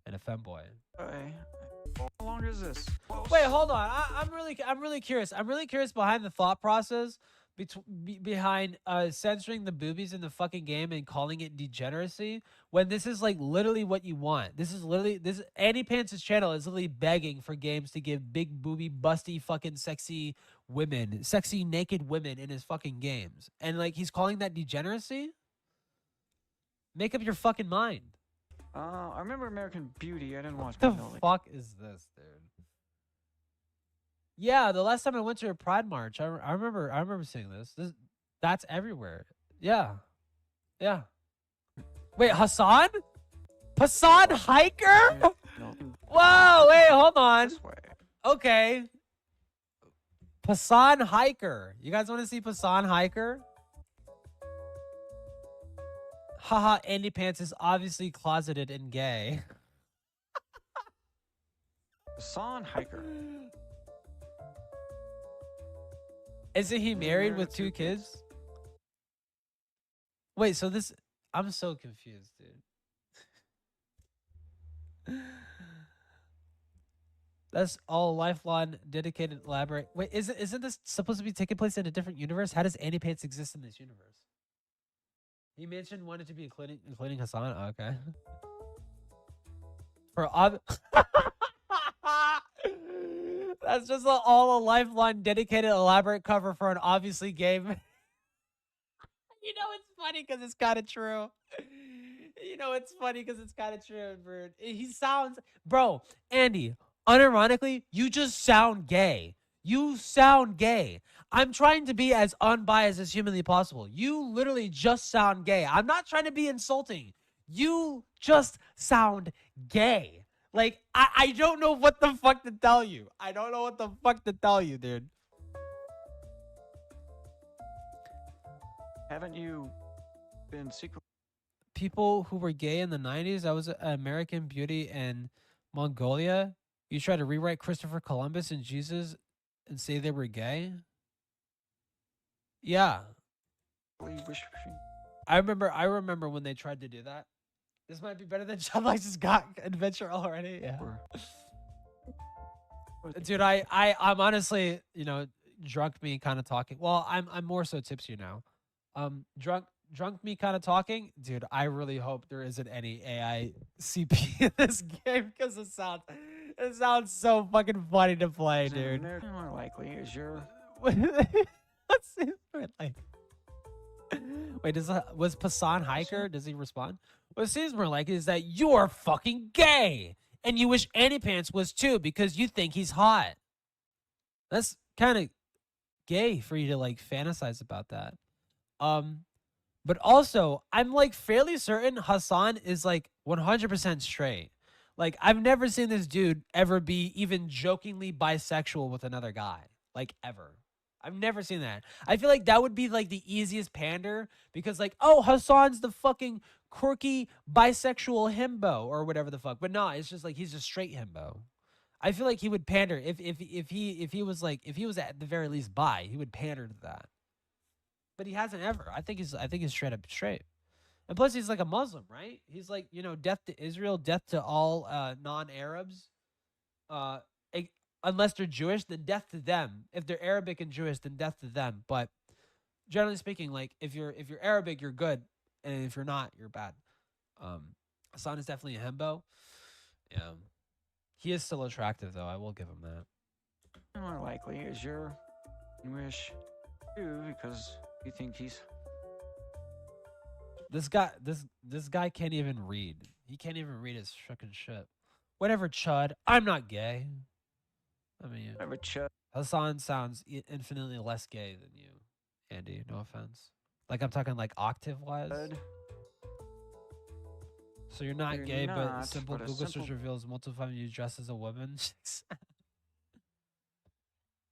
and a femboy. Okay. How long is this? Wait, hold on. I'm really curious. I'm really curious behind the thought process behind censoring the boobies in the fucking game and calling it degeneracy when this is like literally what you want. This is literally AndyPants' channel is literally begging for games to give big booby busty fucking sexy women, sexy naked women in his fucking games. And like he's calling that degeneracy? Make up your fucking mind. I remember American Beauty. I didn't watch What the Magnolia. fuck is this, dude? Yeah, the last time I went to a Pride March, I remember seeing this. That's everywhere. Yeah. Wait, Hasan? Hasan Piker? No, Whoa, wait, hold on. this way. Okay. Hasan Piker. You guys want to see Hasan Piker? Haha, AndyPants is obviously closeted and gay. Hasan Hiker. Isn't he married with two kids? Wait, so this... I'm so confused, dude. That's all lifelong, dedicated, elaborate... Wait, isn't this supposed to be taking place in a different universe? How does AndyPants exist in this universe? He mentioned wanted to be including Hasan. Oh, okay. For that's just all a lifelong, dedicated, elaborate cover for an obviously gay. You know it's funny because it's kind of true. You know it's funny because it's kind of true, Bird. He sounds, bro, Andy. Unironically, you just sound gay. You sound gay. I'm trying to be as unbiased as humanly possible. You literally just sound gay. I'm not trying to be insulting. You just sound gay. Like, I don't know what the fuck to tell you. I don't know what the fuck to tell you, dude. Haven't you been secret? People who were gay in the 90s, I was at American Beauty in Mongolia. You try to rewrite Christopher Columbus and Jesus and say they were gay? Yeah. I remember when they tried to do that. This might be better than John Lex's got adventure already. Yeah. Dude, I'm honestly, you know, drunk me kind of talking. Well, I'm more so tipsy now. Drunk me kind of talking, dude. I really hope there isn't any AI CP in this game because it sounds so fucking funny to play, dude. More likely is your Let's see, like, wait, was Pasan Hiker? Does he respond? What seems more like is that you're fucking gay, and you wish AndyPants was too because you think he's hot. That's kind of gay for you to like fantasize about that. But also, I'm like fairly certain Hasan is like 100% straight. Like, I've never seen this dude ever be even jokingly bisexual with another guy. Like, ever. I've never seen that. I feel like that would be like the easiest pander because, like, oh, Hasan's the fucking quirky bisexual himbo or whatever the fuck. But no, it's just like he's a straight himbo. I feel like he would pander if he was like if he was at the very least bi, he would pander to that. But he hasn't ever. I think he's straight up straight. And plus he's like a Muslim, right? He's like, you know, death to Israel, death to all non-Arabs. Uh unless they're Jewish, then death to them. If they're Arabic and Jewish, then death to them. But generally speaking, like if you're Arabic, you're good, and if you're not, you're bad. Hasan is definitely a himbo. Yeah. He is still attractive though, I will give him that. more likely is your wish too, because you think he's This guy can't even read. He can't even read his fucking shit. Whatever, Chud. I'm not gay. I mean, whatever chud. Hasan sounds infinitely less gay than you, Andy. No offense. Like I'm talking like octave wise. So you're not You're gay, but not, simple but a Google simple- search reveals multiple times you dress as a woman.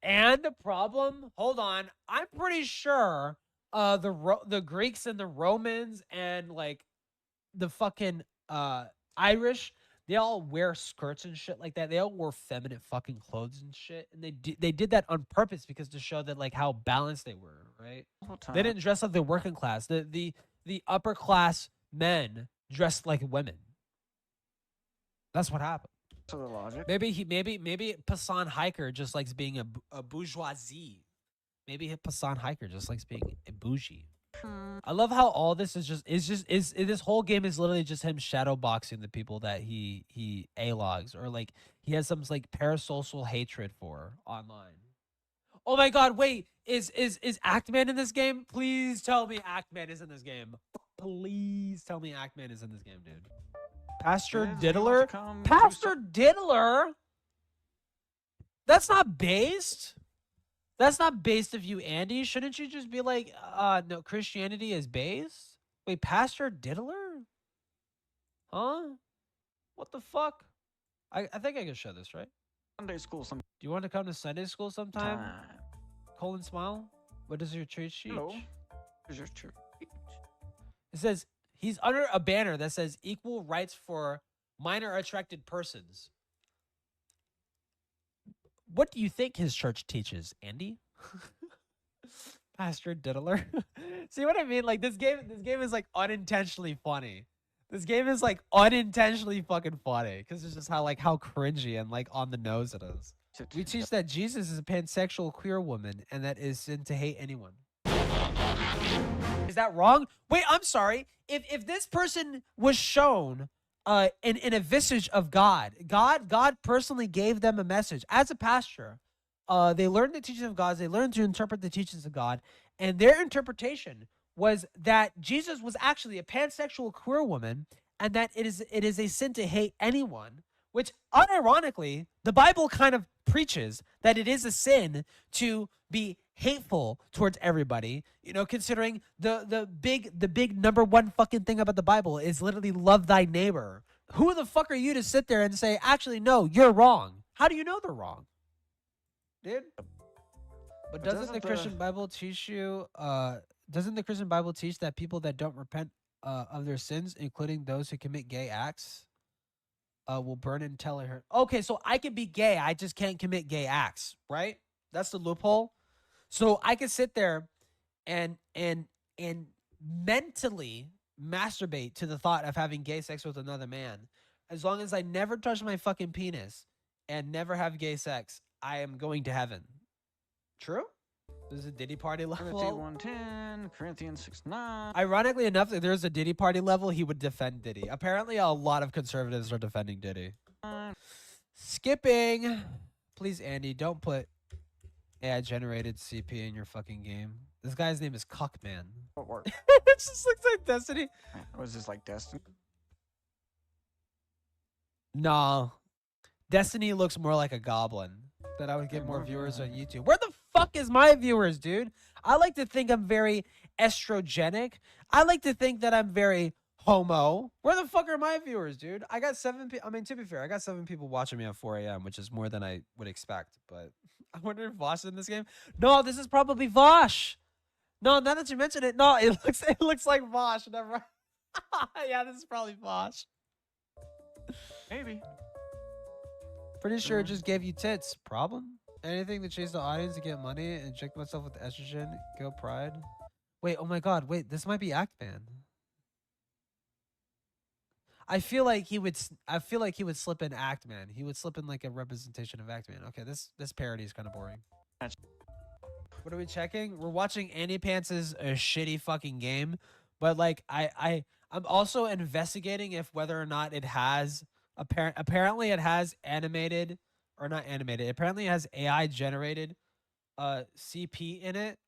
And the problem, hold on, I'm pretty sure the Greeks and the Romans and like the fucking Irish, they all wear skirts and shit like that. They all wore feminine fucking clothes and shit, and they did that on purpose because to show that like how balanced they were, right? They didn't dress like the working class. The upper class men dressed like women. That's what happened. So the logic. Maybe Pasan Hiker just likes being a bourgeoisie. Maybe Pasan Hiker just likes being a bougie. I love how all this is this whole game is literally just him shadowboxing the people that he a-logs or like he has some like parasocial hatred for online. Oh my god, wait, is ActMan in this game? Please tell me ActMan is in this game. Please tell me ActMan is in this game, dude. Pastor Yes, Diddler? you want to come Pastor Diddler? That's not based? That's not based of you, Andy. Shouldn't you just be like, no, Christianity is based? Wait, Pastor Diddler? Huh? What the fuck? I think I can show this, right? Sunday school some Do you want to come to Sunday school sometime? time. Colon smile? What does your church teach? Hello. Here's your church. It says he's under a banner that says equal rights for minor attracted persons. What do you think his church teaches, Andy? Pastor Diddler. See what I mean? Like this game is like unintentionally funny. This game is like unintentionally fucking funny because it's just how cringy and like on the nose it is. We teach that Jesus is a pansexual queer woman and that is sin to hate anyone. Is that wrong? Wait, I'm sorry. If this person was shown in a visage of God personally gave them a message as a pastor. They learned the teachings of God. They learned to interpret the teachings of God, and their interpretation was that Jesus was actually a pansexual queer woman, and that it is a sin to hate anyone. Which, unironically, the Bible kind of preaches that it is a sin to be hateful towards everybody. You know, considering the big number one fucking thing about the Bible is literally love thy neighbor. Who the fuck are you to sit there and say, actually, no, you're wrong? How do you know they're wrong? Dude? But doesn't the Christian Bible teach you, doesn't the Christian Bible teach that people that don't repent of their sins, including those who commit gay acts, will burn in hell? Okay, so I can be gay, I just can't commit gay acts, right? That's the loophole. So I could sit there and mentally masturbate to the thought of having gay sex with another man, as long as I never touch my fucking penis and never have gay sex, I am going to heaven. True? There's a Diddy party Timothy level. 110, Corinthians 6:9. Ironically enough, if there's a Diddy party level, he would defend Diddy. Apparently, a lot of conservatives are defending Diddy. Skipping. Please, Andy, don't put AI-generated CP in your fucking game. This guy's name is Cuckman. What work? It just looks like Destiny. Was this like Destiny? No. Destiny looks more like a goblin. That I would get more more viewers on viewers. YouTube. Where the fuck is my viewers, dude? I like to think I'm very estrogenic. I like to think that I'm very homo. Where the fuck are my viewers, dude? I got 7 people. I mean, to be fair, I got 7 people watching me at 4 a.m., which is more than I would expect. But I wonder if Vosh is in this game. No, this is probably Vosh. No, now that you mention it, no, it looks like Vosh. Never. Yeah, this is probably Vosh. Maybe. Pretty sure it just gave you tits. Problem? Anything to chase the audience to get money, inject myself with estrogen, kill pride. Wait, oh my god, wait, this might be ActMan. I feel like he would slip in ActMan. He would slip in like a representation of ActMan. Okay, this parody is kind of boring. What are we checking? We're watching AndyPants' shitty fucking game, but like I'm also investigating if whether or not it has apparently it has animated or not animated. Apparently it has AI generated CP in it.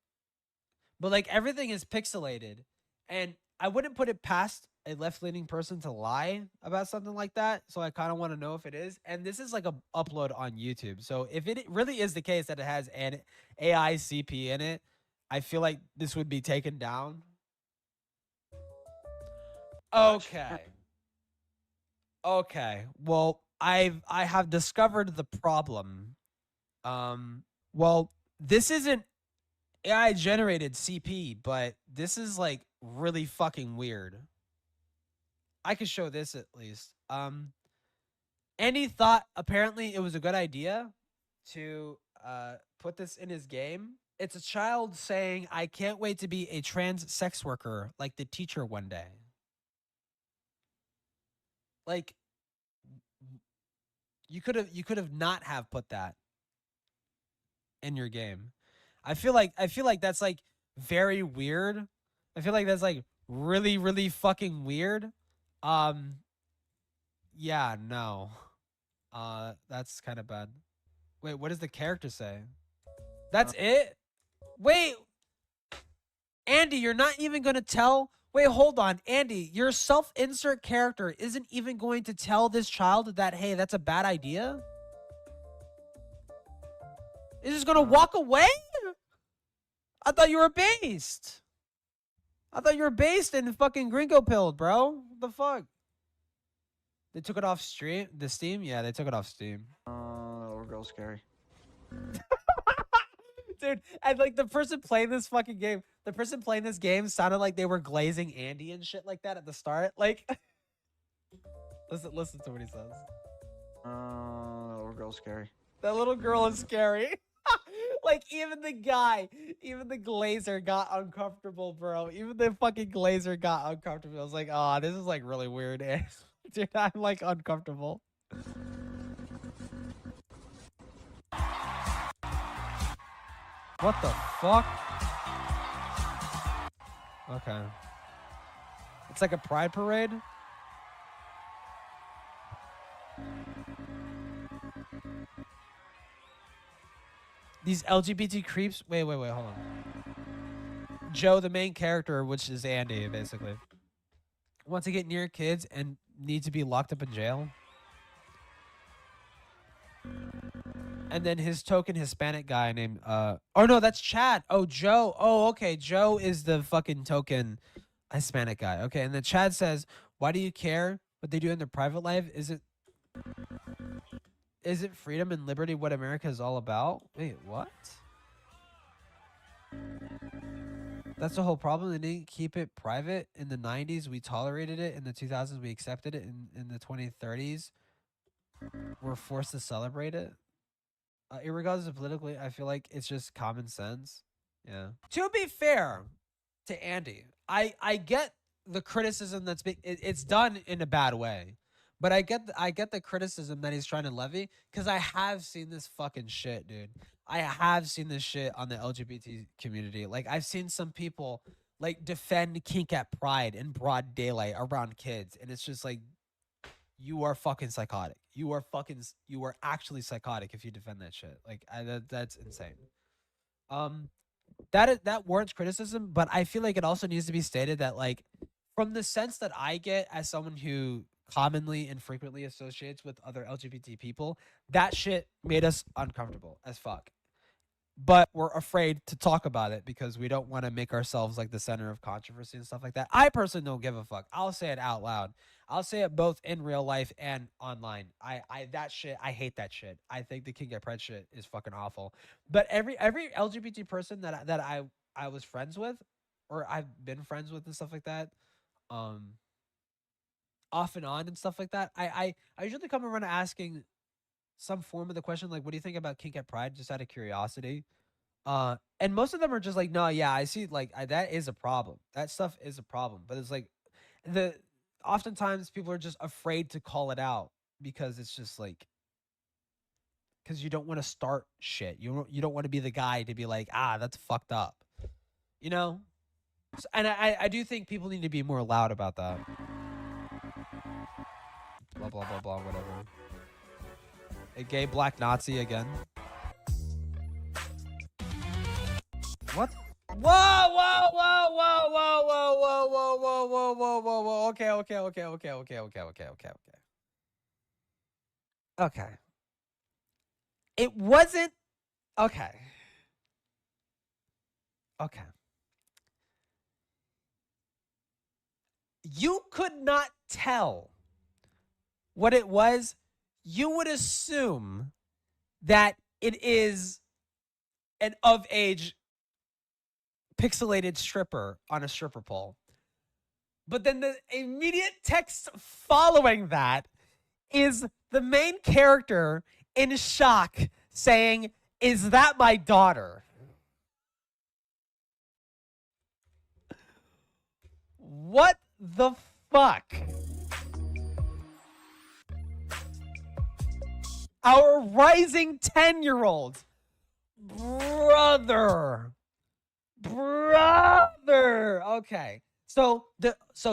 But like everything is pixelated. And I wouldn't put it past a left-leaning person to lie about something like that. So I kind of want to know if it is. And this is like a upload on YouTube. So if it really is the case that it has an AI CP in it, I feel like this would be taken down. Okay. Okay. Well, I have discovered the problem. Well, this isn't AI generated CP, but this is like really fucking weird. I could show this at least. Andy thought apparently it was a good idea to put this in his game. It's a child saying, "I can't wait to be a trans sex worker like the teacher one day." Like you could have not have put that in your game. I feel like that's like very weird. I feel like that's like really fucking weird. Yeah, no. That's kind of bad. Wait, what does the character say? That's it? Wait. Andy, you're not even going to tell? Wait, hold on. Andy, your self-insert character isn't even going to tell this child that, hey, that's a bad idea? Is just going to walk away? I thought you were based. I thought you were based and fucking gringo pilled, bro. What the fuck? They took it off Steam? Yeah, they took it off Steam. Little girl scary. Dude, and like the person playing this fucking game, sounded like they were glazing Andy and shit like that at the start. Like, listen to what he says. Little girl scary. That little girl is scary. Like, even the glazer got uncomfortable, bro. Even the fucking glazer got uncomfortable. I was like, oh, this is like really weird. Dude, I'm like uncomfortable. What the fuck? Okay. It's like a pride parade? These LGBT creeps. Wait, hold on. Joe, the main character, which is Andy, basically, wants to get near kids and needs to be locked up in jail. And then his token Hispanic guy named oh no, that's Chad. Oh, Joe. Oh, okay. Joe is the fucking token Hispanic guy. Okay, and then Chad says, "Why do you care what they do in their private life? Is it freedom and liberty what America is all about?" Wait, what? That's the whole problem. They didn't keep it private in the 90s. We tolerated it. In the 2000s, we accepted it. In the 2030s, we're forced to celebrate it. Irregardless of politically, I feel like it's just common sense. Yeah. To be fair to Andy, I get the criticism that's it's done in a bad way. But I get the criticism that he's trying to levy because I have seen this fucking shit, dude. I have seen this shit on the LGBT community. Like I've seen some people like defend kink at Pride in broad daylight around kids, and it's just like you are fucking psychotic. You are actually psychotic if you defend that shit. Like that's insane. Um, that warrants criticism, but I feel like it also needs to be stated that like from the sense that I get as someone who commonly and frequently associates with other LGBT people, that shit made us uncomfortable as fuck. But we're afraid to talk about it because we don't want to make ourselves like the center of controversy and stuff like that. I personally don't give a fuck. I'll say it out loud. I'll say it both in real life and online. I that shit, I hate that shit. I think the King Get Pred shit is fucking awful. But every LGBT person that I was friends with, or I've been friends with and stuff like that, um, off and on and stuff like that, I usually come around asking some form of the question like, "What do you think about Kink at Pride?" Just out of curiosity. And most of them are just like, "No, yeah, I see. Like, that is a problem. That stuff is a problem." But it's like the oftentimes people are just afraid to call it out because it's just like because you don't want to start shit. You don't want to be the guy to be like, "Ah, that's fucked up," you know. And I do think people need to be more loud about that. Blah blah blah blah whatever. A gay black Nazi again. What? Whoa, whoa, whoa, whoa, whoa, whoa, whoa, whoa, whoa, whoa, whoa, whoa, whoa. Okay, okay, okay, okay, okay, okay, okay, okay, okay. Okay. It wasn't okay. Okay. You could not tell what it was. You would assume that it is an of age pixelated stripper on a stripper pole. But then the immediate text following that is the main character in shock saying, "Is that my daughter?" What the fuck? Our rising 10-year-old. Brother. Okay. So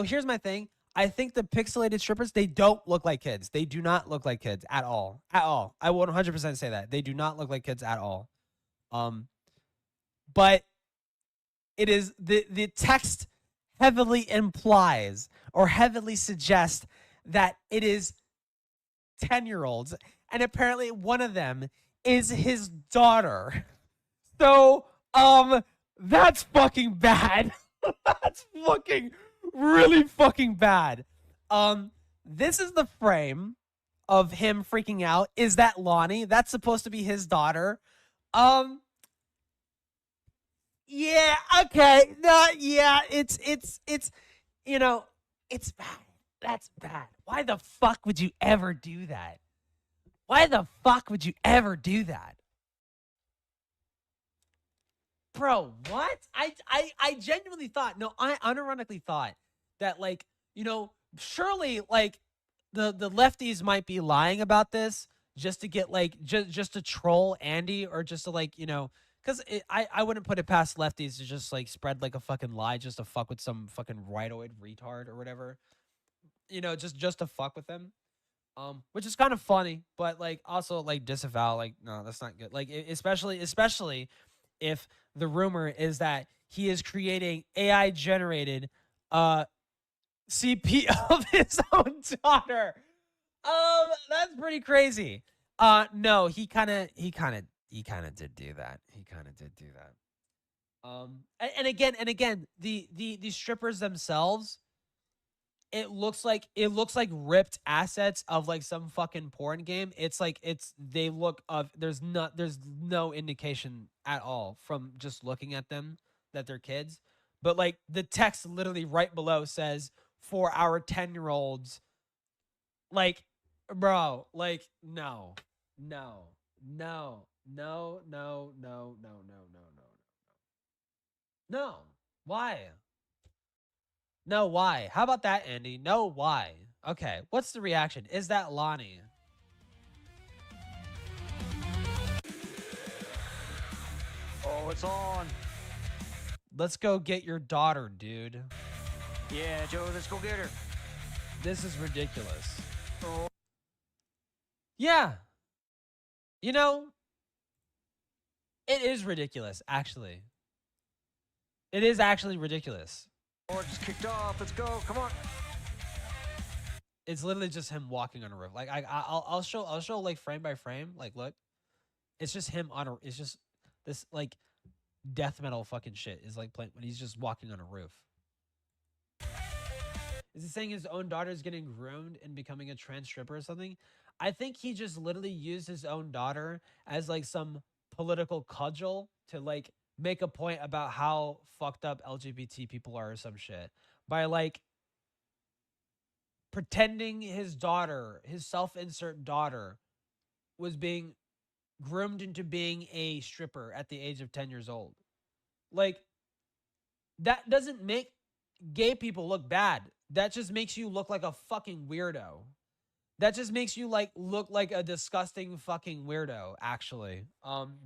here's my thing. I think the pixelated strippers, they don't look like kids. They do not look like kids at all. At all. I will 100% say that. They do not look like kids at all. But it is the text heavily implies or heavily suggests that it is 10-year-olds, and apparently one of them is his daughter. So, that's fucking bad. That's fucking really fucking bad. This is the frame of him freaking out. Is that Lonnie? That's supposed to be his daughter. Yeah, okay. No, yeah, it's you know, it's bad. That's bad. Why the fuck would you ever do that? Why the fuck would you ever do that? Bro, what? I genuinely thought, no, I unironically thought that like, surely like the lefties might be lying about this just to get like just to troll Andy or just to like, because I wouldn't put it past lefties to just like spread like a fucking lie just to fuck with some fucking rightoid retard or whatever. Just to fuck with them. Which is kind of funny, but like also like disavow, like, no, that's not good. Like especially if the rumor is that he is creating AI generated CP of his own daughter. That's pretty crazy. No, he kind of did do that. He kind of did do that. And again, the strippers themselves, it looks like ripped assets of like some fucking porn game. It's like they look of there's no indication at all from just looking at them that they're kids. But like the text literally right below says for our 10-year-olds. Like, bro, like no. No. No. No, no, no, no, no, no, no, no. No. Why? No, why? How about that, Andy? No, why? Okay, what's the reaction? Is that Lonnie? Oh, it's on. Let's go get your daughter, dude. Yeah, Joe, let's go get her. This is ridiculous. Oh. Yeah. You know, it is ridiculous, actually. It is actually ridiculous. Oh, it just kicked off. Let's go. Come on. It's literally just him walking on a roof. Like I'll show like frame by frame. Like look, it's just him on a. It's just this like death metal fucking shit is like playing when he's just walking on a roof. Is he saying his own daughter is getting groomed and becoming a trans stripper or something? I think he just literally used his own daughter as like some political cudgel to like make a point about how fucked up LGBT people are or some shit by like pretending his daughter, his self-insert daughter, was being groomed into being a stripper at the age of 10 years old. Like, that doesn't make gay people look bad. That just makes you look like a fucking weirdo. That just makes you like look like a disgusting fucking weirdo, actually.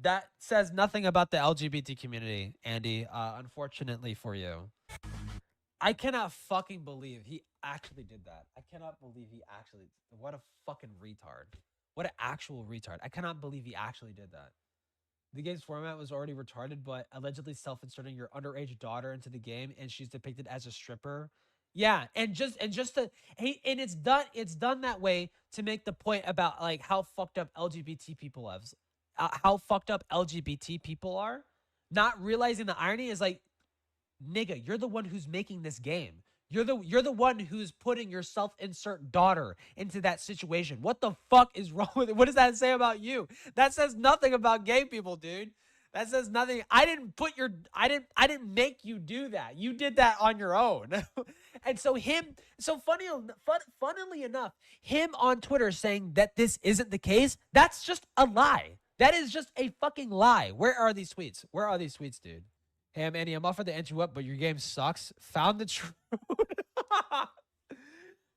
That says nothing about the LGBT community, Andy, unfortunately for you. I cannot fucking believe he actually did that. I cannot believe he actually. What a fucking retard. What an actual retard. I cannot believe he actually did that. The game's format was already retarded, but allegedly self-inserting your underage daughter into the game, and she's depicted as a stripper. Yeah, and just to and it's done that way to make the point about like how fucked up LGBT people have, how fucked up LGBT people are. Not realizing the irony is like, nigga, you're the one who's making this game. You're the one who's putting your self-insert daughter into that situation. What the fuck is wrong with it? What does that say about you? That says nothing about gay people, dude. That says nothing. I didn't make you do that. You did that on your own. And so funnily enough, him on Twitter saying that this isn't the case, that's just a lie. That is just a fucking lie. Where are these tweets? Where are these tweets, dude? Hey, I'm Andy. I'm offered to enter you up, but your game sucks. Found the truth.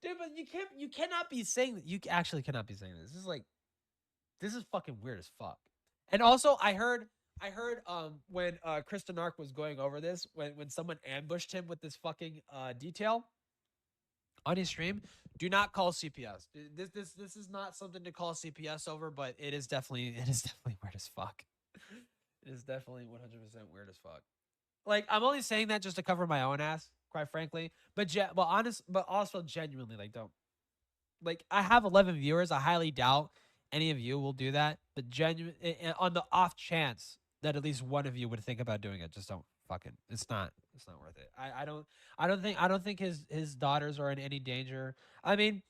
Dude, but you cannot be saying that. You actually cannot be saying this. This is fucking weird as fuck. And also, I heard when Kristen Ark was going over this, when someone ambushed him with this fucking detail on his stream, do not call CPS. This is not something to call CPS over, but it is definitely weird as fuck. It is definitely 100% weird as fuck. Like, I'm only saying that just to cover my own ass, quite frankly. But also genuinely, like, don't. Like, I have 11 viewers. I highly doubt any of you will do that. But on the off chance that at least one of you would think about doing it, just don't fucking. It's not worth it. I don't think his daughters are in any danger. I mean,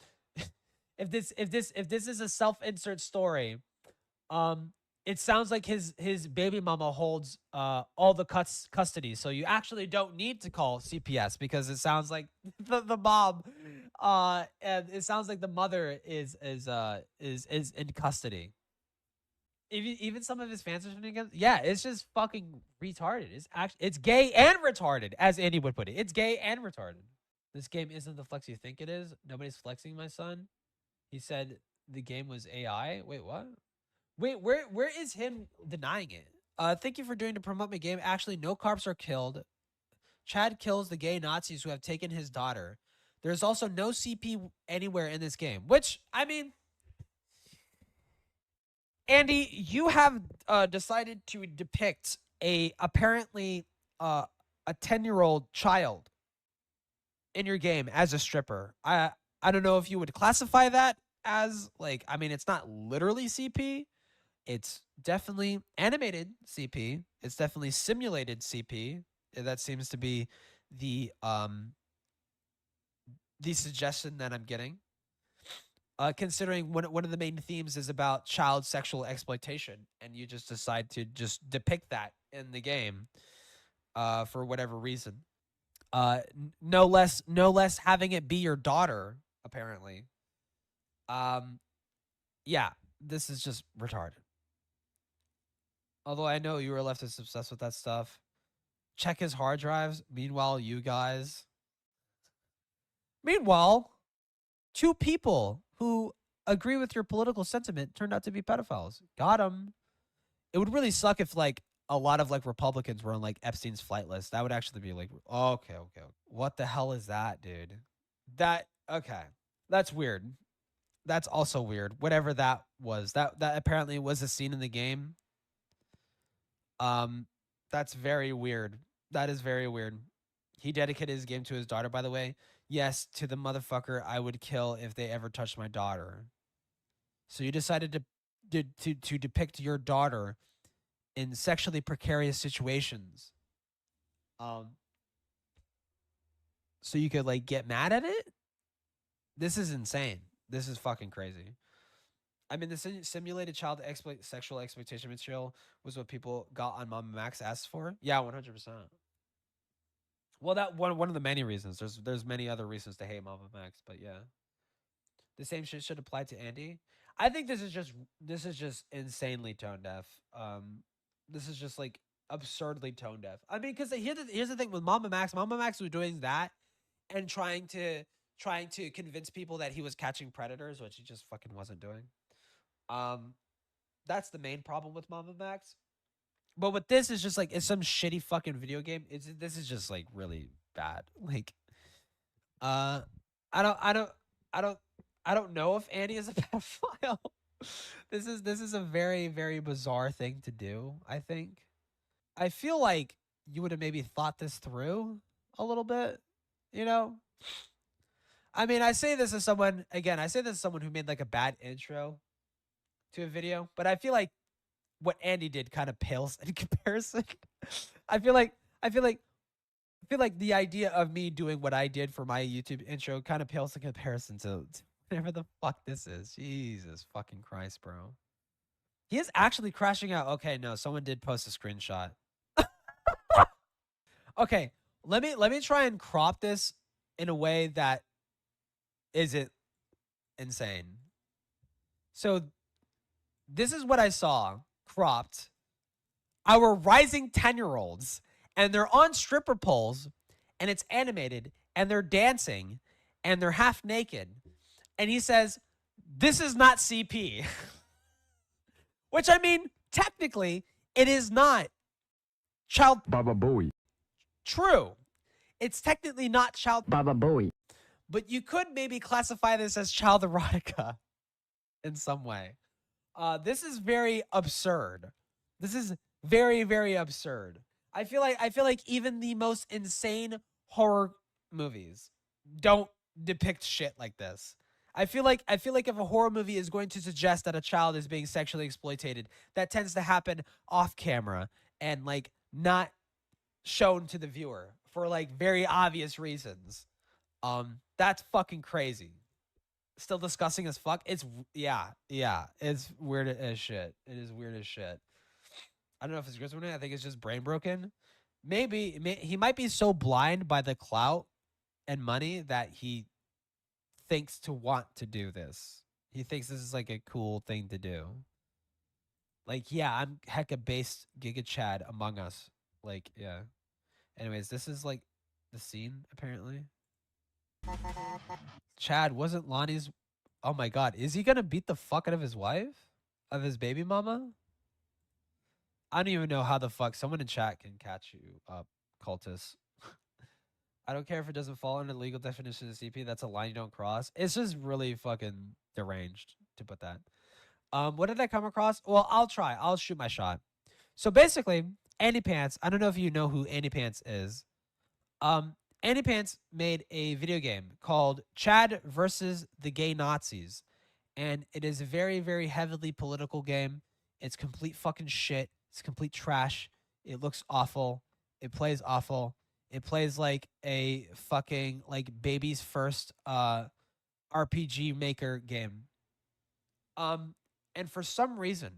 if this is a self-insert story, it sounds like his baby mama holds all the custody, so you actually don't need to call CPS because it sounds like the mom, and it sounds like the mother is in custody. Even some of his fans are turning against. Yeah, it's just fucking retarded. It's gay and retarded, as Andy would put it. It's gay and retarded. This game isn't the flex you think it is. Nobody's flexing, my son. He said the game was AI. Wait, what? Wait, where is him denying it? Thank you for doing to promote my game. Actually, no cops are killed. Chad kills the gay Nazis who have taken his daughter. There's also no CP anywhere in this game, which, I mean, Andy, you have decided to depict apparently a 10-year-old child in your game as a stripper. I don't know if you would classify that as, like, I mean, it's not literally CP. It's definitely animated CP. It's definitely simulated CP. That seems to be the suggestion that I'm getting. Considering one of the main themes is about child sexual exploitation, and you just decide to just depict that in the game for whatever reason. No less having it be your daughter, apparently. Yeah, this is just retarded. Although I know you were left as obsessed with that stuff. Check his hard drives. Meanwhile, you guys. Meanwhile, 2 people who agree with your political sentiment turned out to be pedophiles. Got them. It would really suck if like a lot of like Republicans were on like Epstein's flight list. That would actually be like, okay. What the hell is that, dude? Okay. That's weird. That's also weird. Whatever that was. That apparently was a scene in the game. That's very weird. That is very weird. He dedicated his game to his daughter, by the way. Yes, to the motherfucker I would kill if they ever touched my daughter. So you decided to depict your daughter in sexually precarious situations. So you could like get mad at it? This is insane. This is fucking crazy. I mean, the simulated child sexual exploitation material was what people got on Mama Max asked for. Yeah, 100%. Well, that one of the many reasons. There's many other reasons to hate Mama Max, but yeah, the same shit should apply to Andy. I think this is just insanely tone deaf. This is just like absurdly tone deaf. I mean, because here's the thing with Mama Max. Mama Max was doing that and trying to convince people that he was catching predators, which he just fucking wasn't doing. That's the main problem with Mama Max. But with this is just like it's some shitty fucking video game. This is just like really bad. Like, I don't know if Andy is a pedophile. This is a very, very bizarre thing to do, I think. I feel like you would have maybe thought this through a little bit, you know? I mean, I say this as someone who made like a bad intro to a video, but I feel like what Andy did kind of pales in comparison. I feel like the idea of me doing what I did for my YouTube intro kind of pales in comparison to whatever the fuck this is. Jesus fucking Christ, bro. He is actually crashing out. Okay, no, someone did post a screenshot. Okay, let me try and crop this in a way that isn't insane. So this is what I saw cropped. Our rising 10-year-olds, and they're on stripper poles, and it's animated, and they're dancing, and they're half naked. And he says, "This is not CP." Which, I mean, technically, it is not child... Baba Bowie. True. It's technically not child... Baba Bowie. But you could maybe classify this as child erotica in some way. This is very absurd. This is very, very absurd. I feel like even the most insane horror movies don't depict shit like this. I feel like if a horror movie is going to suggest that a child is being sexually exploited, that tends to happen off camera and like not shown to the viewer for like very obvious reasons. That's fucking crazy. Still disgusting as fuck. It's it's weird as shit. It is weird as shit. I don't know if it's grizzly. I think it's just brain broken. Maybe he might be so blind by the clout and money that he thinks to want to do this. He thinks this is like a cool thing to do. Like, yeah, I'm hecka based Giga Chad Among Us. Like, yeah. Anyways, this is like the scene apparently. Chad wasn't Lonnie's. Oh my god, is he gonna beat the fuck out of his wife? Of his baby mama? I don't even know how the fuck someone in chat can catch you up, cultists. I don't care if it doesn't fall under the legal definition of CP. That's a line you don't cross. It's just really fucking deranged to put that. What did I come across? Well, I'll try. I'll shoot my shot. So basically, AndyPants. I don't know if you know who AndyPants is. AndyPants made a video game called Chad versus the Gay Nazis. And it is a very, very heavily political game. It's complete fucking shit. It's complete trash. It looks awful. It plays awful. It plays like a fucking like baby's first RPG maker game. And for some reason,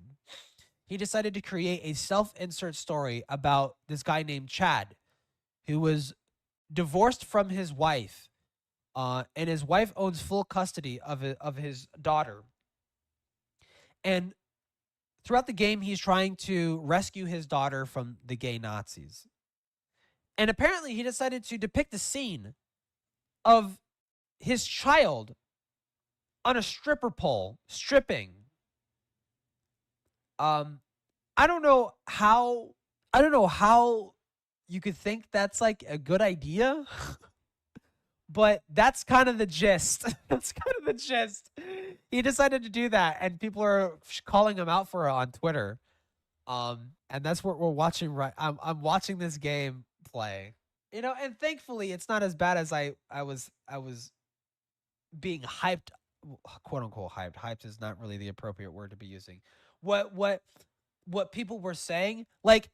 he decided to create a self-insert story about this guy named Chad, who was divorced from his wife, and his wife owns full custody of his daughter. And throughout the game, he's trying to rescue his daughter from the gay Nazis. And apparently, he decided to depict a scene of his child on a stripper pole stripping. I don't know how you could think that's like a good idea. But that's kind of the gist. That's kind of the gist. He decided to do that, and people are calling him out for it on Twitter. And that's what we're watching. Right, I'm watching this game play. You know, and thankfully, it's not as bad as I was being hyped, quote unquote hyped. Hyped is not really the appropriate word to be using. What people were saying, like.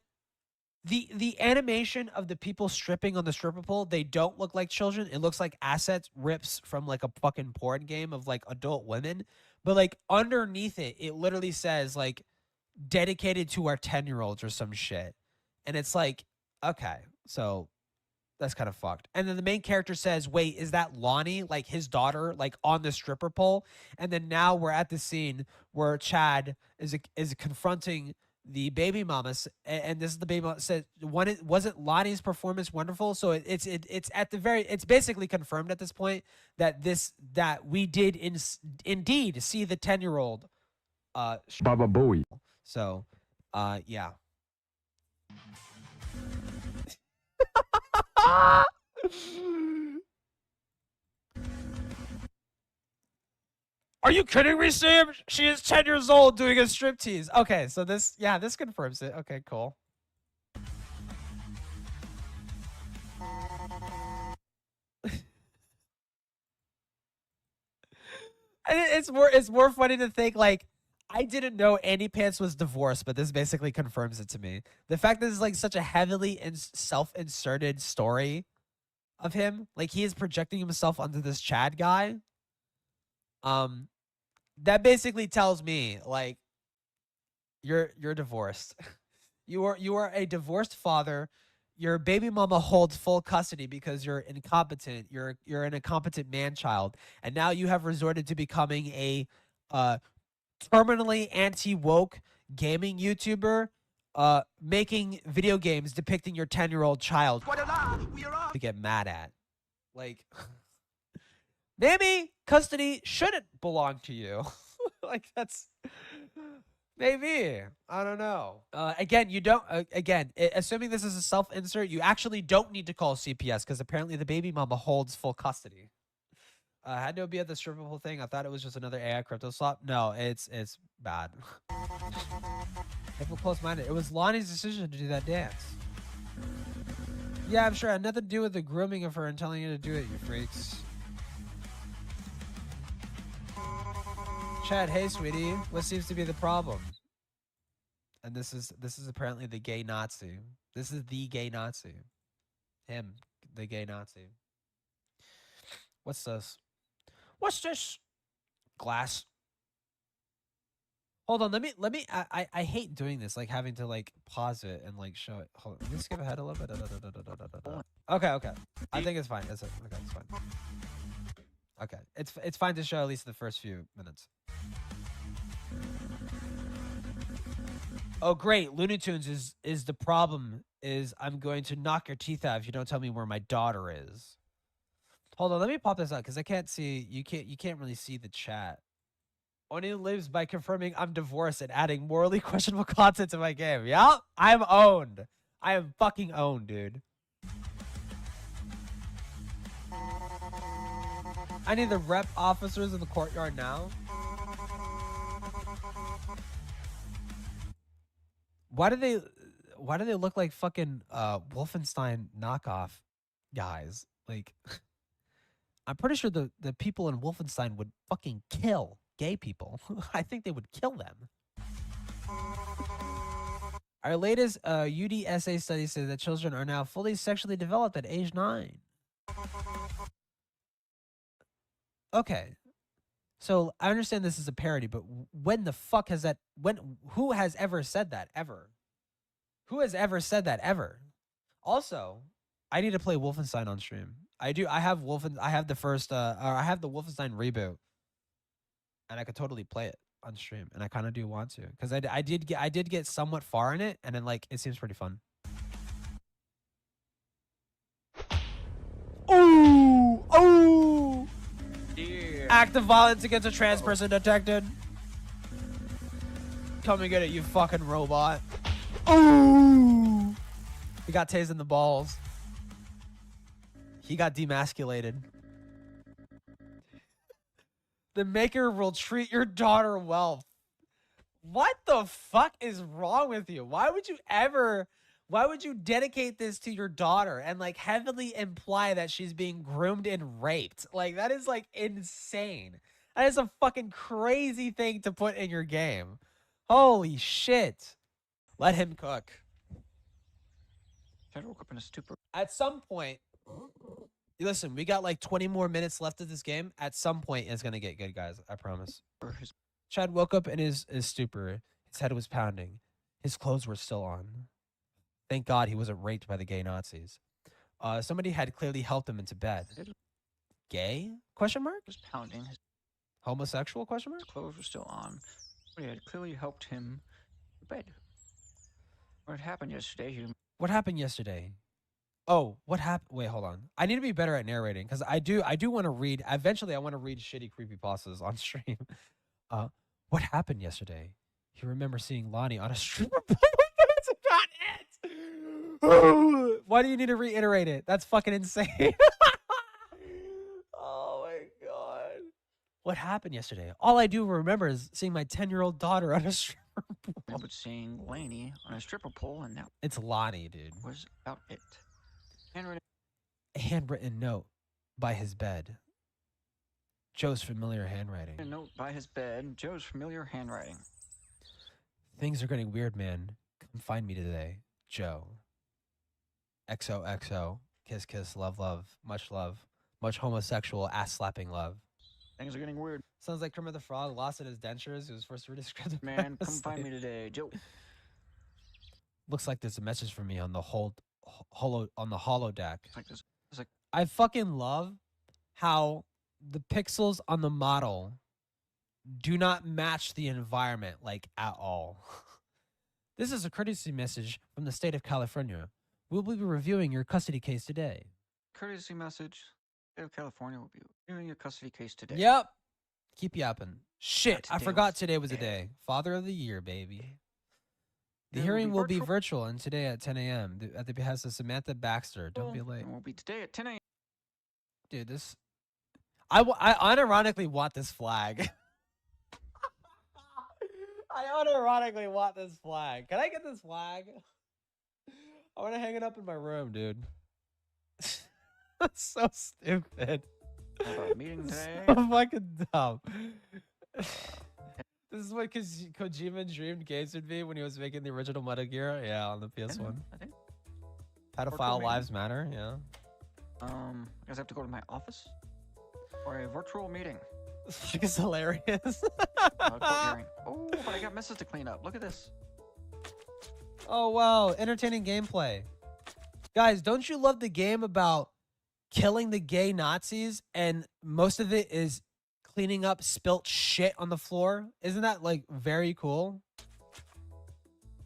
The animation of the people stripping on the stripper pole, they don't look like children. It looks like assets rips from like a fucking porn game of like adult women. But like underneath it, it literally says like dedicated to our 10-year-olds or some shit. And it's like, okay, so that's kind of fucked. And then the main character says, wait, is that Lonnie, like his daughter, like on the stripper pole? And then now we're at the scene where Chad is confronting the baby mama, and this is the baby mama said, wasn't Lonnie's performance wonderful? So it's at the very, it's basically confirmed at this point that we did indeed see the 10-year-old Baba Booey. So yeah. Are you kidding me, Sam? She is 10 years old doing a striptease. Okay, so this confirms it. Okay, cool. And it's more funny to think like I didn't know AndyPants was divorced, but this basically confirms it to me. The fact that this is like such a heavily self-inserted story of him, like he is projecting himself onto this Chad guy. That basically tells me like you're divorced. you are a divorced father. Your baby mama holds full custody because you're incompetent. You're an incompetent man-child, and now you have resorted to becoming a terminally anti-woke gaming YouTuber, making video games depicting your 10-year-old child to get mad at. Like, maybe custody shouldn't belong to you. Like, that's maybe, I don't know. Again, you don't. Assuming this is a self-insert, you actually don't need to call CPS because apparently the baby mama holds full custody. Had to be at the strippable thing. I thought it was just another AI crypto swap. No, it's bad. People close-minded. It was Lonnie's decision to do that dance. Yeah, I'm sure it had nothing to do with the grooming of her and telling you to do it, you freaks. Chad, hey sweetie, what seems to be the problem? And this is apparently the gay Nazi. This is the gay Nazi. Him, the gay Nazi. What's this? What's this? Glass. Hold on, let me I hate doing this, like having to like pause it and like show it. Hold on, let me skip ahead a little bit. Okay. I think it's fine. Okay, it's fine. Okay, it's fine to show at least the first few minutes. Oh great, Looney Tunes is the problem. Is I'm going to knock your teeth out if you don't tell me where my daughter is. Hold on, let me pop this out because I can't see. You can't really see the chat. Oni lives by confirming I'm divorced and adding morally questionable content to my game. Yup, I'm owned. I am fucking owned, dude. I need the rep officers in the courtyard now. Why do they look like fucking Wolfenstein knockoff guys? Like, I'm pretty sure the people in Wolfenstein would fucking kill gay people. I think they would kill them. Our latest UDSA study says that children are now fully sexually developed at age 9. Okay. So I understand this is a parody, but when the fuck has that, who has ever said that ever? Who has ever said that ever? Also, I need to play Wolfenstein on stream. I have the first, I have the Wolfenstein reboot, and I could totally play it on stream, and I kind of do want to, because I did get somewhat far in it, and then like it seems pretty fun. Ooh. Act of violence against a trans person detected. Come and get it, you fucking robot. Ooh! He got tased in the balls. He got demasculated. The maker will treat your daughter well. What the fuck is wrong with you? Why would you dedicate this to your daughter and like heavily imply that she's being groomed and raped? Like that is like insane. That is a fucking crazy thing to put in your game. Holy shit. Let him cook. Chad woke up in a stupor. At some point, listen, we got like 20 more minutes left of this game. At some point, it's going to get good, guys. I promise. Chad woke up in his stupor. His head was pounding. His clothes were still on. Thank God he wasn't raped by the gay Nazis. Somebody had clearly helped him into bed. Gay? Question mark? Was pounding. His Homosexual? Question mark? clothes were still on. Somebody had clearly helped him to bed. What happened yesterday? What happened yesterday? Oh, what happened? Wait, hold on. I need to be better at narrating because I do want to read. Eventually, I want to read shitty creepypastas on stream. What happened yesterday? You remember seeing Lonnie on a stripper pole? That's not it. Why do you need to reiterate it? That's fucking insane. Oh my god. What happened yesterday? All I do remember is seeing my 10-year-old daughter on a stripper pole. I was seeing Laney on a stripper pole, and that It's Lonnie, dude. was about it. Handwritten. A handwritten note by his bed. Joe's familiar A handwriting. note by his bed. Joe's familiar handwriting. Things are getting weird, man. Come find me today. Joe. XOXO. Kiss, kiss, love, love. Much love. Much homosexual ass-slapping love. Things are getting weird. Sounds like Kermit the Frog lost at his dentures. He was forced to read a script. Man, come find me today, Joe. Looks like there's a message for me on the holodeck. It's like this. It's like I fucking love how the pixels on the model do not match the environment like at all. This is a courtesy message from the state of California. We'll be reviewing your custody case today. courtesy message. State of California will be reviewing your custody case today. Yep. Keep yapping. Shit, Today I forgot was today was a today. day. Father of the year, baby. The It will hearing be will be virtual. virtual and today at 10 a.m. At the behest of Samantha Baxter. Don't be late. And we'll be today at 10 a.m. Dude, this... I unironically want this flag. I unironically want this flag. Can I get this flag? I want to hang it up in my room, dude. That's so stupid. Have a meeting today. So fucking dumb. This is what Kojima dreamed games would be when he was making the original Metal Gear. Yeah, on the PS1. I think. Pedophile meeting. lives matter. Yeah. I guess I have to go to my office for a virtual meeting. This flag is hilarious. Court hearing. Oh, but I got messes to clean up. Look at this. Oh wow, entertaining gameplay. Guys, don't you love the game about killing the gay Nazis and most of it is cleaning up spilt shit on the floor? Isn't that like very cool?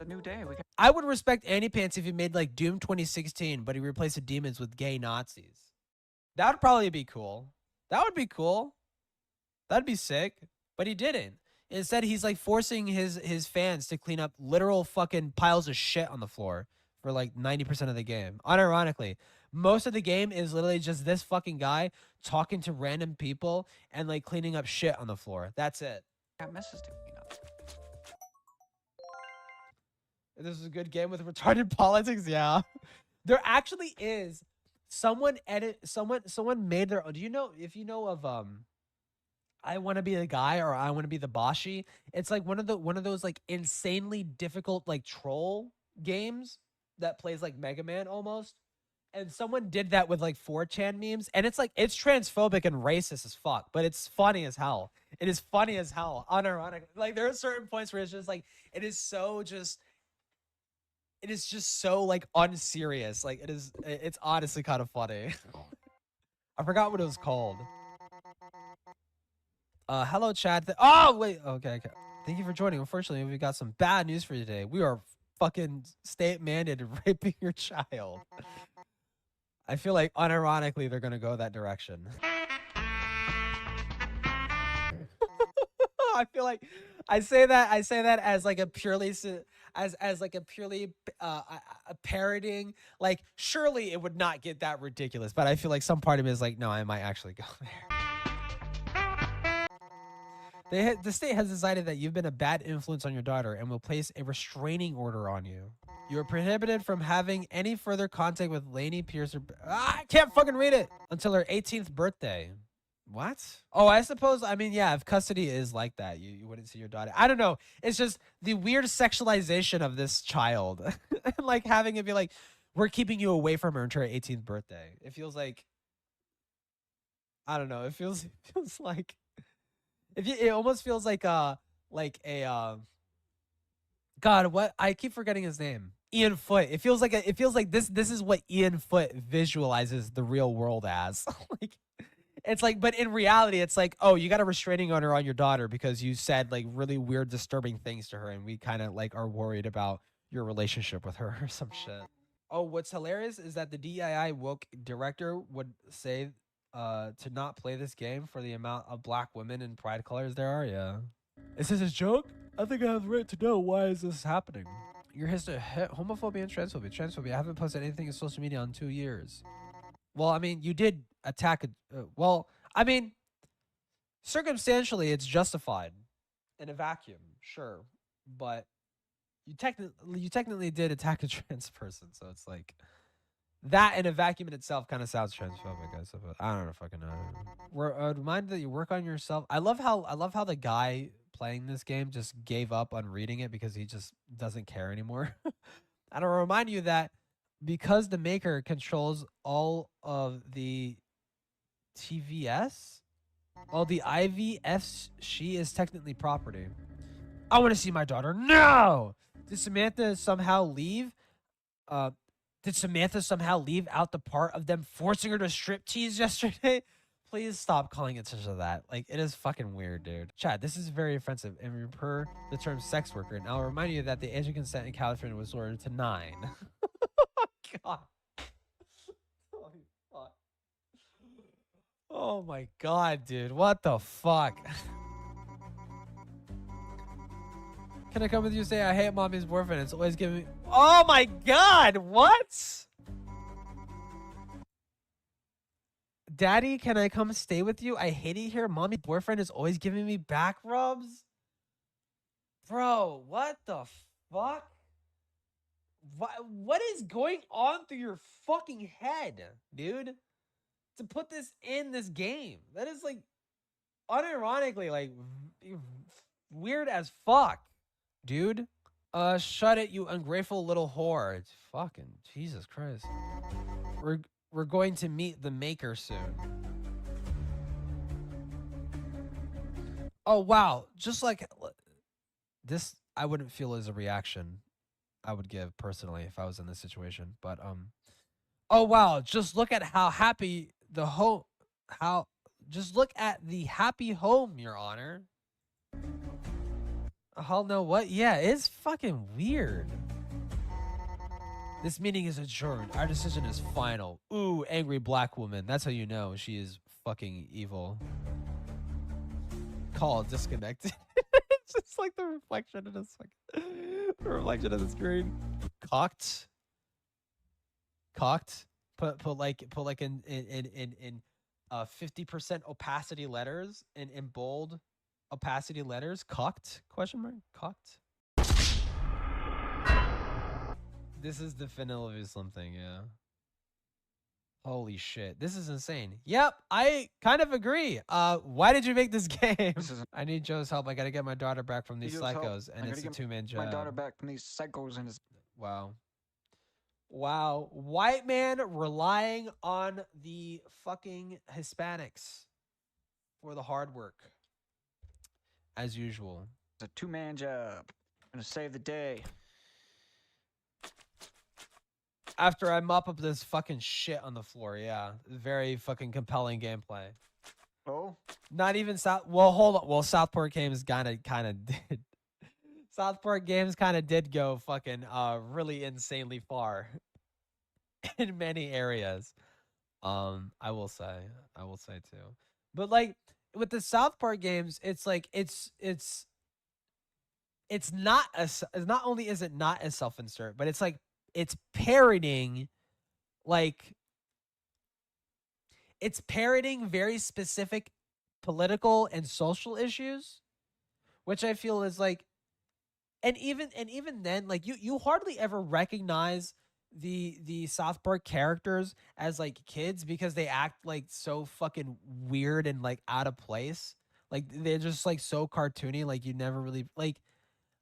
A new day. We got I would respect AndyPants if he made like Doom 2016, but he replaced the demons with gay Nazis. That would probably be cool. That would be cool. That'd be sick. But he didn't. Instead, he's like forcing his fans to clean up literal fucking piles of shit on the floor for like 90% of the game. Unironically, most of the game is literally just this fucking guy talking to random people and like cleaning up shit on the floor. That's it. messes to clean up. This is a good game with retarded politics. Yeah, there actually is someone made their. Do you know if you know of I want to be the guy or I want to be the Boshi? It's like one of those like insanely difficult like troll games that plays like Mega Man almost. And someone did that with like 4chan memes, and it's like it's transphobic and racist as fuck, but it's funny as hell. It is funny as hell, unironically. Like there are certain points where it's just like it is just so like unserious. Like it's honestly kind of funny. I forgot what it was called. Hello chat. Oh wait, okay. Thank you for joining. Unfortunately, we got some bad news for you today. We are fucking state mandated raping your child. I feel like unironically they're gonna go that direction. I feel like I say that as like a purely as like a purely a parroting. Like surely it would not get that ridiculous, but I feel like some part of me is like, no, I might actually go there. The state has decided that you've been a bad influence on your daughter and will place a restraining order on you. You are prohibited from having any further contact with Lainey Pierce I can't fucking read it until her 18th birthday. What? Oh, I suppose, I mean, yeah, if custody is like that, you wouldn't see your daughter. I don't know. It's just the weird sexualization of this child. Like having it be like, we're keeping you away from her until her 18th birthday. It feels like, I don't know. It feels like, it almost feels like a, God, what? I keep forgetting his name. Ian Foote. It feels like this is what Ian Foote visualizes the real world as. Like, it's like, but in reality, it's like, oh, you got a restraining order on your daughter because you said like really weird, disturbing things to her, and we kind of like are worried about your relationship with her or some shit. Oh, what's hilarious is that the DEI woke director would say to not play this game for the amount of black women in pride colors there are. Yeah. Is this a joke? I think I have the right to know why is this happening. Your history, homophobia and transphobia. Transphobia. I haven't posted anything in social media in 2 years. Well, I mean, you did attack a. Well, I mean, circumstantially, it's justified in a vacuum, sure, but you technically did attack a trans person, so it's like that in a vacuum in itself kind of sounds transphobic. I don't know, fucking know. Remind that you work on yourself. I love how the guy playing this game just gave up on reading it because he just doesn't care anymore. And I'll remind you that because the maker controls all of the TVS, all the IVS, she is technically property. I want to see my daughter. No! Did Samantha somehow leave? Did Samantha somehow leave out the part of them forcing her to strip tease yesterday? Please stop calling attention to that. Like, it is fucking weird, dude. Chad, this is very offensive and per the term sex worker. And I'll remind you that the age of consent in California was lowered to 9. God. Holy fuck. Oh my God, dude. What the fuck? Can I come with you? Say I hate mommy's boyfriend. It's always giving me. Oh my God. What? Daddy, can I come stay with you? I hate it here. Mommy's boyfriend is always giving me back rubs. Bro, what the fuck? What is going on through your fucking head, dude? To put this in this game. That is like unironically like weird as fuck, dude. Shut it, you ungrateful little whore. It's fucking Jesus Christ. We're going to meet the maker soon. Oh wow, just like this I wouldn't feel as a reaction I would give personally if I was in this situation, but oh wow, just look at how happy the home just look at the happy home, Your Honor. Hell no, what? Yeah, it's fucking weird. This meeting is adjourned. Our decision is final. Ooh, angry black woman. That's how you know she is fucking evil. Call disconnected. It's just like the reflection of this the reflection of the screen. Cocked. Put like in 50% opacity letters in bold opacity letters. Cocked? Question mark? Cocked? This is the vanilla Islam thing, yeah. Holy shit. This is insane. Yep, I kind of agree. Why did you make this game? I need Joe's help. I gotta get my daughter back from these psychos, and it's a two-man job. My daughter back from these psychos and his. Wow. Wow. White man relying on the fucking Hispanics for the hard work. As usual. It's a two-man job. Gonna save the day. After I mop up this fucking shit on the floor, yeah. Very fucking compelling gameplay. Oh? Not even South. Well, hold on. Well, Southport Games kind of did. Southport Games kind of did go fucking really insanely far in many areas. I will say too. But like, with the South Park games, it's like it's not not only is it not a self-insert, but it's like it's parroting like it's parroting very specific political and social issues, which I feel is like, and even then, like you hardly ever recognize the South Park characters as like kids because they act like so fucking weird and like out of place. Like they're just like so cartoony. Like you never really like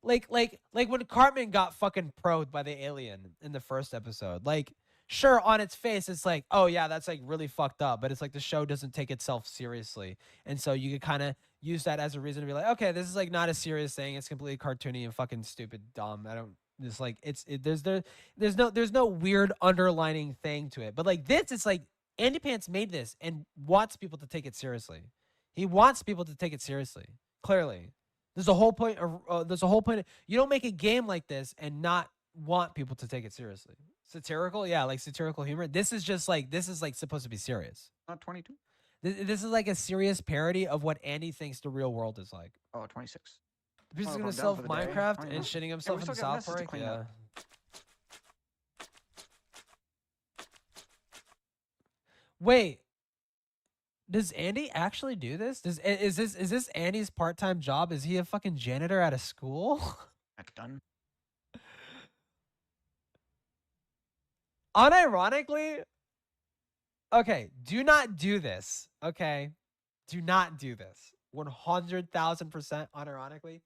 when Cartman got fucking probed by the alien in the first episode. Like, sure, on its face, it's like, oh yeah, that's like really fucked up. But it's like the show doesn't take itself seriously, and so you could kind of use that as a reason to be like, okay, this is like not a serious thing. It's completely cartoony and fucking stupid, dumb. I don't. Just like there's no weird underlining thing to it. But like this, it's like AndyPants made this and wants people to take it seriously. He wants people to take it seriously. Clearly. There's a whole point. You don't make a game like this and not want people to take it seriously. Satirical, yeah, like satirical humor. This is like supposed to be serious. Not 22. This is like a serious parody of what Andy thinks the real world is like. Oh, 26. The piece is Well, gonna if I'm sell down for the day, Minecraft why and not? shitting we himself still in got South messes to Park. clean Yeah. up. Wait, does Andy actually do this? Is this Andy's part-time job? Is he a fucking janitor at a school? Back done. Unironically, okay, do not do this. Okay, do not do this. 100,000% unironically.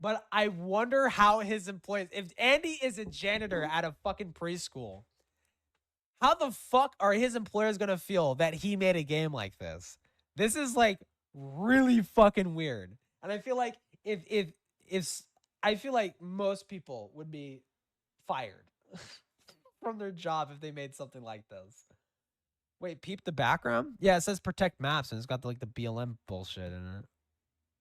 But I wonder how his employees, if Andy is a janitor at a fucking preschool, how the fuck are his employers gonna feel that he made a game like this? This is like really fucking weird. And I feel like if I feel like most people would be fired from their job if they made something like this. Wait, peep the background? Yeah, it says protect maps and it's got the BLM bullshit in it.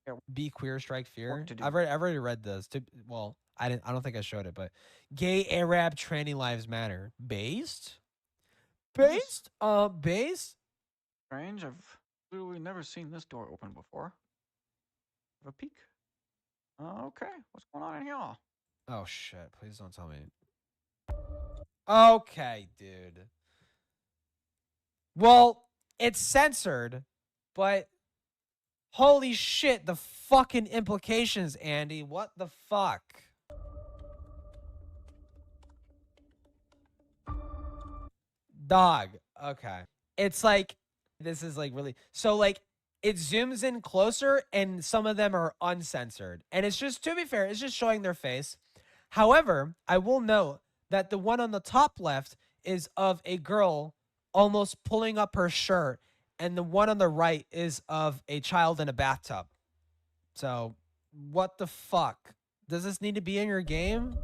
Yeah. Be queer, strike fear. Work to do. I've already read this. Well, I don't think I showed it, but gay Arab tranny lives matter. Based? Based? Based? Strange. I've literally never seen this door open before. Have a peek. Okay, what's going on in here? Oh shit, please don't tell me. Okay, dude. Well, it's censored, but holy shit, the fucking implications, Andy. What the fuck? Dog. Okay. It's like, this is like really, so like, it zooms in closer and some of them are uncensored. And it's just, to be fair, it's just showing their face. However, I will note that the one on the top left is of a girl almost pulling up her shirt, and the one on the right is of a child in a bathtub. So, what the fuck? Does this need to be in your game?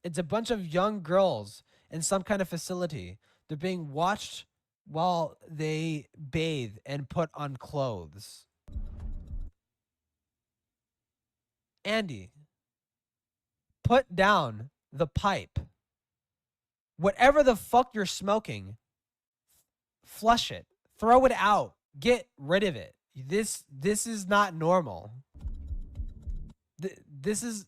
It's a bunch of young girls in some kind of facility. They're being watched while they bathe and put on clothes. Andy, put down the pipe. Whatever the fuck you're smoking, flush it. Throw it out. Get rid of it. This is not normal. This is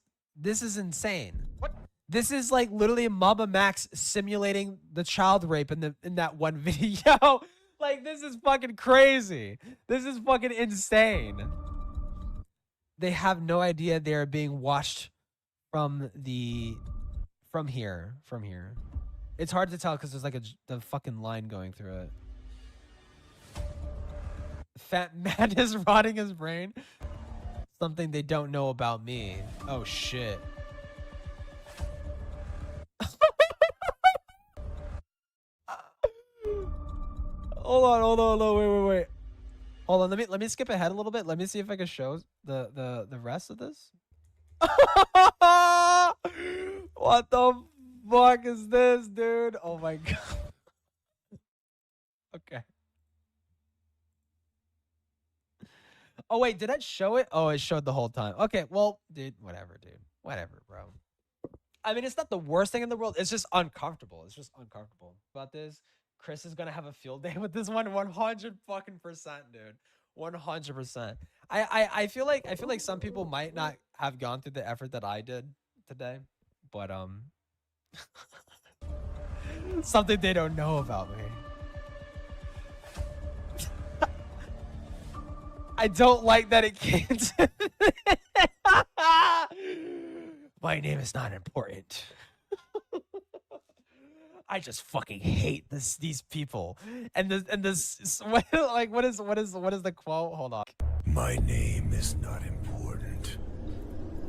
insane. What? This is like literally Mama Max simulating the child rape in that one video. Like, this is fucking crazy. This is fucking insane. They have no idea they're being watched from here. It's hard to tell because there's like the fucking line going through it. Fat man is rotting his brain. Something they don't know about me. Oh shit. Hold on, wait. Hold on, let me skip ahead a little bit. Let me see if I can show the rest of this. What the fuck is this, dude? Oh my god. Okay. Oh wait, did I show it? Oh, it showed the whole time. Okay, well, dude, whatever, bro. I mean, it's not the worst thing in the world. It's just uncomfortable. It's just uncomfortable about this. Chris is gonna have a field day with this one, 100 fucking %, dude. 100%. I feel like some people might not have gone through the effort that I did today, but something they don't know about me. I don't like that it came to my name is not important. I just fucking hate these people. And this what is the quote? Hold on. My name is not important.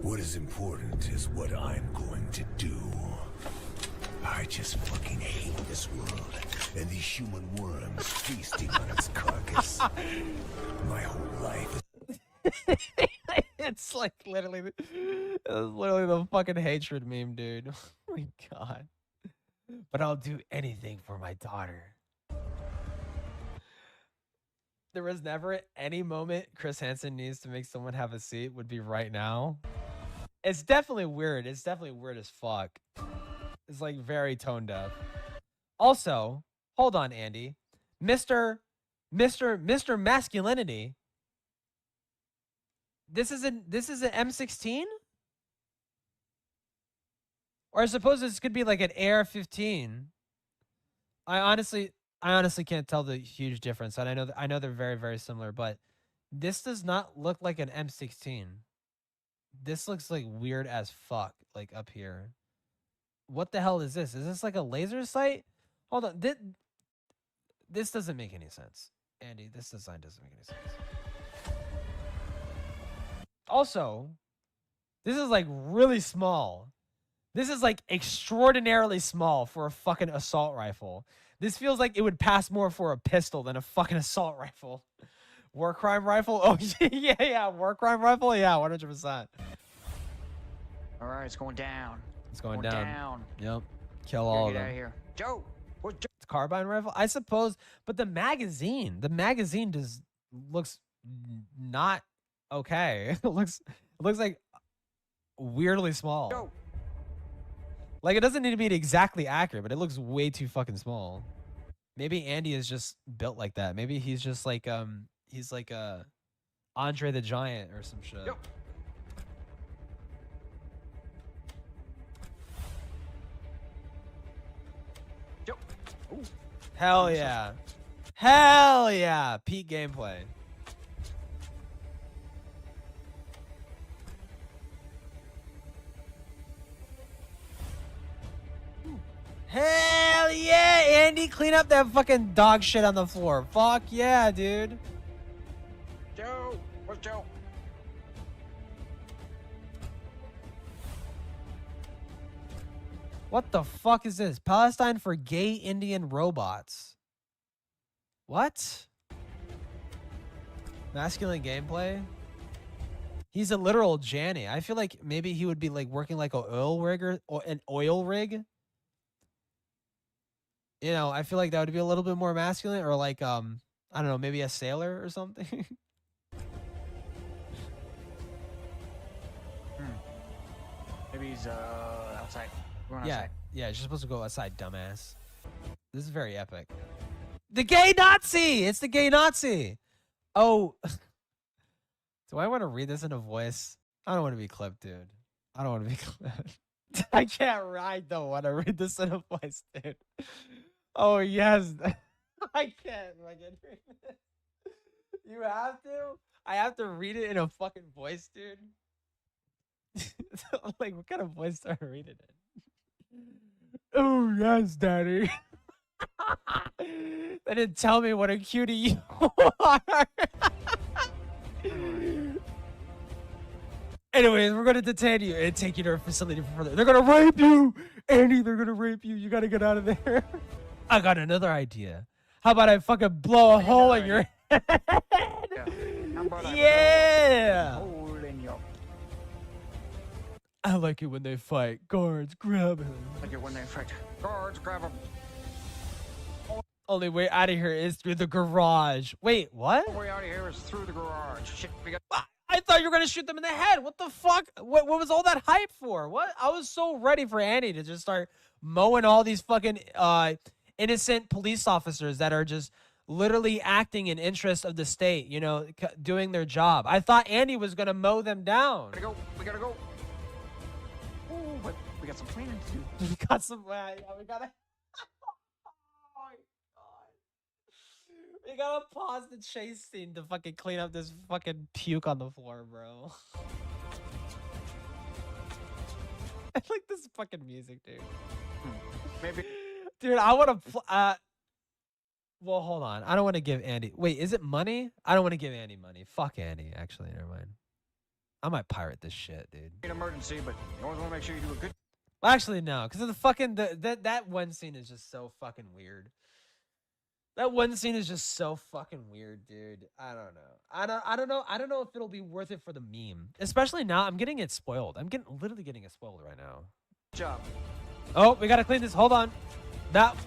What is important is what I'm going to do. I just fucking hate this world and these human worms feasting on its carcass. My whole life is It's like literally the fucking hatred meme, dude. Oh my god. But I'll do anything for my daughter. There was never any moment Chris Hansen needs to make someone have a seat would be right now. It's definitely weird. It's definitely weird as fuck. It's like very tone deaf. Also, hold on, Andy. Mr. Masculinity. This is an M16? Or I suppose this could be like an AR-15. I honestly can't tell the huge difference. And I know they're very, very similar, but this does not look like an M16. This looks like weird as fuck, like up here. What the hell is this? Is this like a laser sight? Hold on. This doesn't make any sense. Andy, this design doesn't make any sense. Also, this is like really small. This is like extraordinarily small for a fucking assault rifle. This feels like it would pass more for a pistol than a fucking assault rifle. War crime rifle? Oh, yeah. War crime rifle? Yeah, 100%. All right, it's going down. It's going down. Yep. Kill Gotta all of get them. out of here. Joe! Where's Joe? It's carbine rifle? I suppose, but the magazine looks not okay. It looks like weirdly small. Joe! Like, it doesn't need to be exactly accurate, but it looks way too fucking small. Maybe Andy is just built like that. Maybe he's just like he's like Andre the Giant or some shit. Yo. Joe! Ooh. Hell yeah. Hell yeah. Peak gameplay. Hell yeah, Andy, clean up that fucking dog shit on the floor. Fuck yeah, dude. Joe! Where's Joe? What the fuck is this? Palestine for gay Indian robots. What? Masculine gameplay? He's a literal Janny. I feel like maybe he would be like working like an oil rig or an oil rig. You know, I feel like that would be a little bit more masculine, or like I don't know, maybe a sailor or something. Maybe he's outside. Going Yeah, outside. yeah, you're supposed to go outside, dumbass. This is very epic. The gay Nazi! It's the gay Nazi! Oh. Do I want to read this in a voice? I don't want to be clipped, dude. I don't want to be clipped. I don't want to read this in a voice, dude. Oh, yes. I can't fucking read it. You have to? I have to read it in a fucking voice, dude? Like, what kind of voice do I read it in? Oh, yes, daddy. They didn't tell me what a cutie you are. Anyways, we're going to detain you and take you to a facility for further. They're going to rape you! Andy, they're going to rape you. You got to get out of there. I got another idea. How about I fucking blow a hole in your head? How about I Yeah! blow a hole in your... I like it when they fight. Guards, grab him. Like it when they fight. Guards, grab him. Only way out of here is through the garage. Wait, what? The way out of here is through the garage. Shit, we got... I thought you were gonna shoot them in the head. What the fuck? What was all that hype for? What? I was so ready for Andy to just start mowing all these fucking innocent police officers that are just literally acting in interest of the state, you know, doing their job. I thought Andy was gonna mow them down. Gotta go. We gotta go. Ooh, but we got some cleaning to do. We got some. Yeah, we gotta. Oh my God. We gotta pause the chase scene to fucking clean up this fucking puke on the floor, bro. I like this fucking music, dude. Maybe. Dude, I want to. Well, hold on. I don't want to give Andy. Wait, is it money? I don't want to give Andy money. Fuck Andy. Actually, never mind. I might pirate this shit, dude. An emergency, but you always want to make sure you do a good. Well, actually, no, because the fucking that one scene is just so fucking weird. That one scene is just so fucking weird, dude. I don't know. I don't know if it'll be worth it for the meme. Especially now, I'm getting it spoiled. I'm literally getting it spoiled right now. Job. Oh, we gotta clean this. Hold on.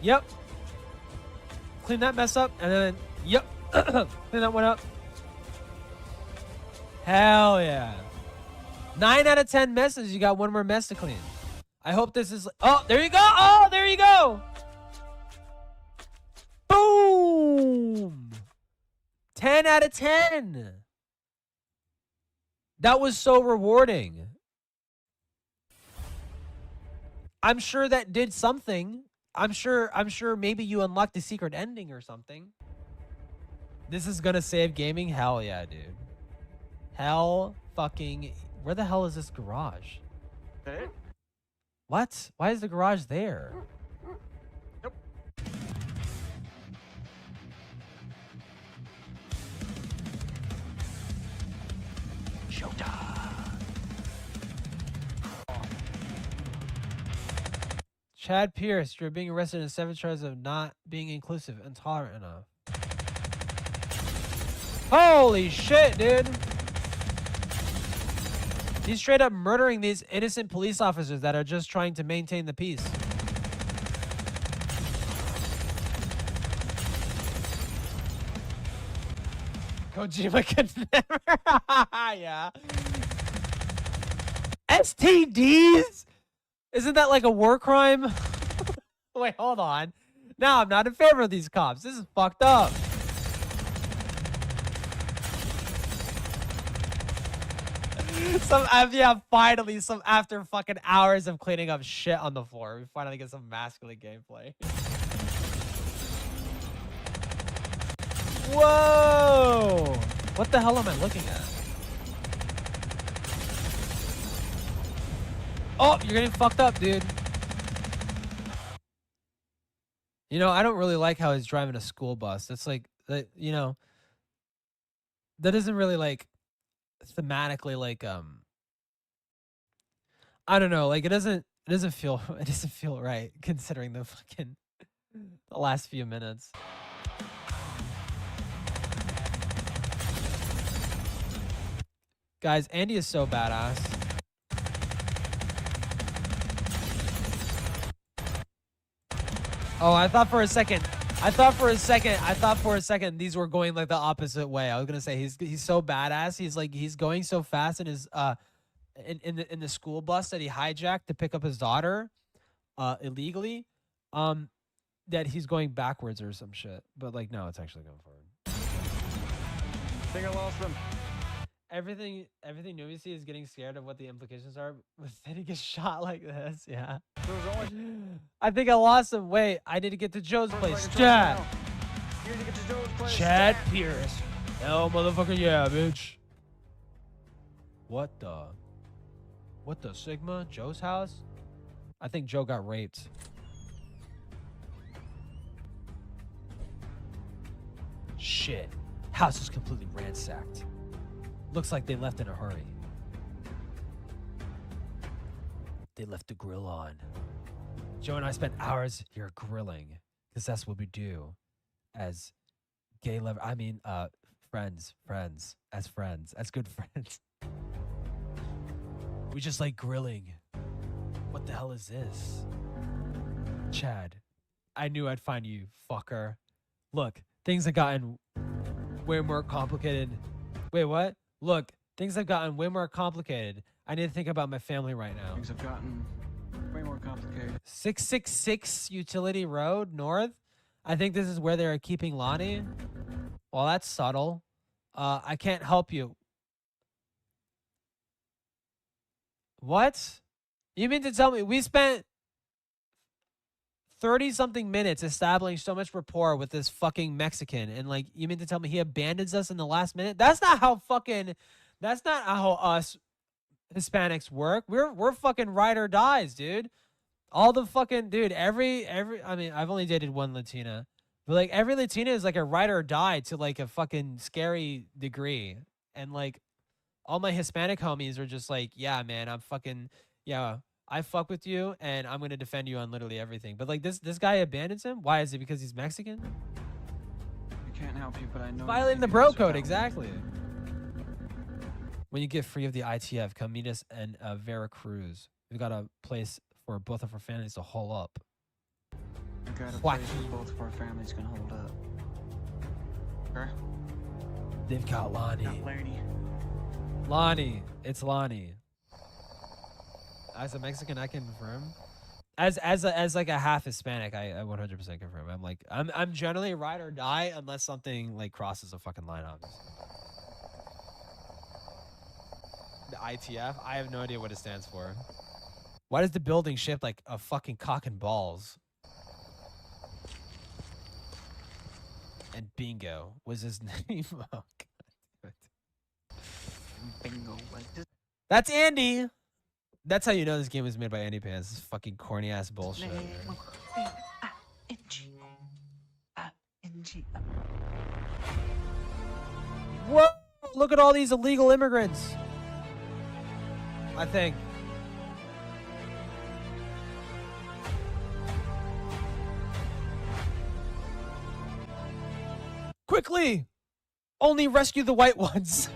Yep. Clean that mess up, and then yep. Clean that one up. Hell yeah. 9 out of 10 messes. You got one more mess to clean. I hope this is. Oh, there you go. Oh, there you go. Boom! 10 out of 10. That was so rewarding. I'm sure that did something. I'm sure maybe you unlocked a secret ending or something. This is gonna save gaming? Hell yeah, dude. Hell fucking. Where the hell is this garage? That it? What? Why is the garage there? Nope. Showtime. Chad Pierce, you're being arrested in 7 charges of not being inclusive, intolerant enough. Holy shit, dude. He's straight up murdering these innocent police officers that are just trying to maintain the peace. Kojima could never. Yeah. STDs? Isn't that like a war crime? Wait, hold on. No, I'm not in favor of these cops. This is fucked up. Yeah, finally, after fucking hours of cleaning up shit on the floor, we finally get some masculine gameplay. Whoa! What the hell am I looking at? Oh, you're getting fucked up, dude. You know, I don't really like how he's driving a school bus. That's like, you know, that isn't really like thematically like I don't know, like it doesn't feel right considering the fucking the last few minutes. Guys, Andy is so badass. Oh, I thought for a second these were going like the opposite way. I was gonna say he's so badass. He's going so fast in his in the school bus that he hijacked to pick up his daughter illegally, that he's going backwards or some shit. But like no, it's actually going forward. I think I lost them. Everything new we see is getting scared of what the implications are. But then he gets shot like this. Yeah. I think I lost him. Wait, I need to get to Joe's place. Chad. You need to get to Joe's place. Chad Pierce. Hell, motherfucker, yeah, bitch. What the Sigma? Joe's house? I think Joe got raped. Shit. House is completely ransacked. Looks like they left in a hurry. They left the grill on. Joe and I spent hours here grilling, because that's what we do as gay lover. I mean, friends, as good friends. We just like grilling. What the hell is this? Chad, I knew I'd find you, fucker. Look, things have gotten way more complicated. Wait, what? Look, things have gotten way more complicated. I need to think about my family right now. Things have gotten way more complicated. 666 Utility Road North? I think this is where they are keeping Lonnie. Well, that's subtle. I can't help you. What? You mean to tell me we spent 30-something minutes establishing so much rapport with this fucking Mexican, and like, you mean to tell me he abandons us in the last minute? That's not how us Hispanics work. We're fucking ride or dies, dude. All the fucking dude, every I mean, I've only dated one Latina, but like every Latina is like a ride or die to like a fucking scary degree. And like all my Hispanic homies are just like, yeah, man, I fuck with you and I'm gonna defend you on literally everything. But like this guy abandons him. Why is it? Because he's Mexican? I can't help you, but I know Violating the bro code, exactly. When you get free of the ITF, come meet us in Veracruz. We've got a place for both of our families to hole up. I got a place where both of our families can hold up. Okay? They've got Lonnie. Not Laney. Lonnie. It's Lonnie. As a Mexican, I can confirm. As like a half Hispanic, I 100% confirm. I'm generally ride or die unless something like crosses a fucking line, obviously. The ITF? I have no idea what it stands for. Why does the building shape like a fucking cock and balls? And Bingo was his name. Oh, God. Bingo. That's Andy. That's how you know this game was made by AndyPants. This fucking corny ass bullshit. Whoa! Look at all these illegal immigrants. I think. Quickly! Only rescue the white ones.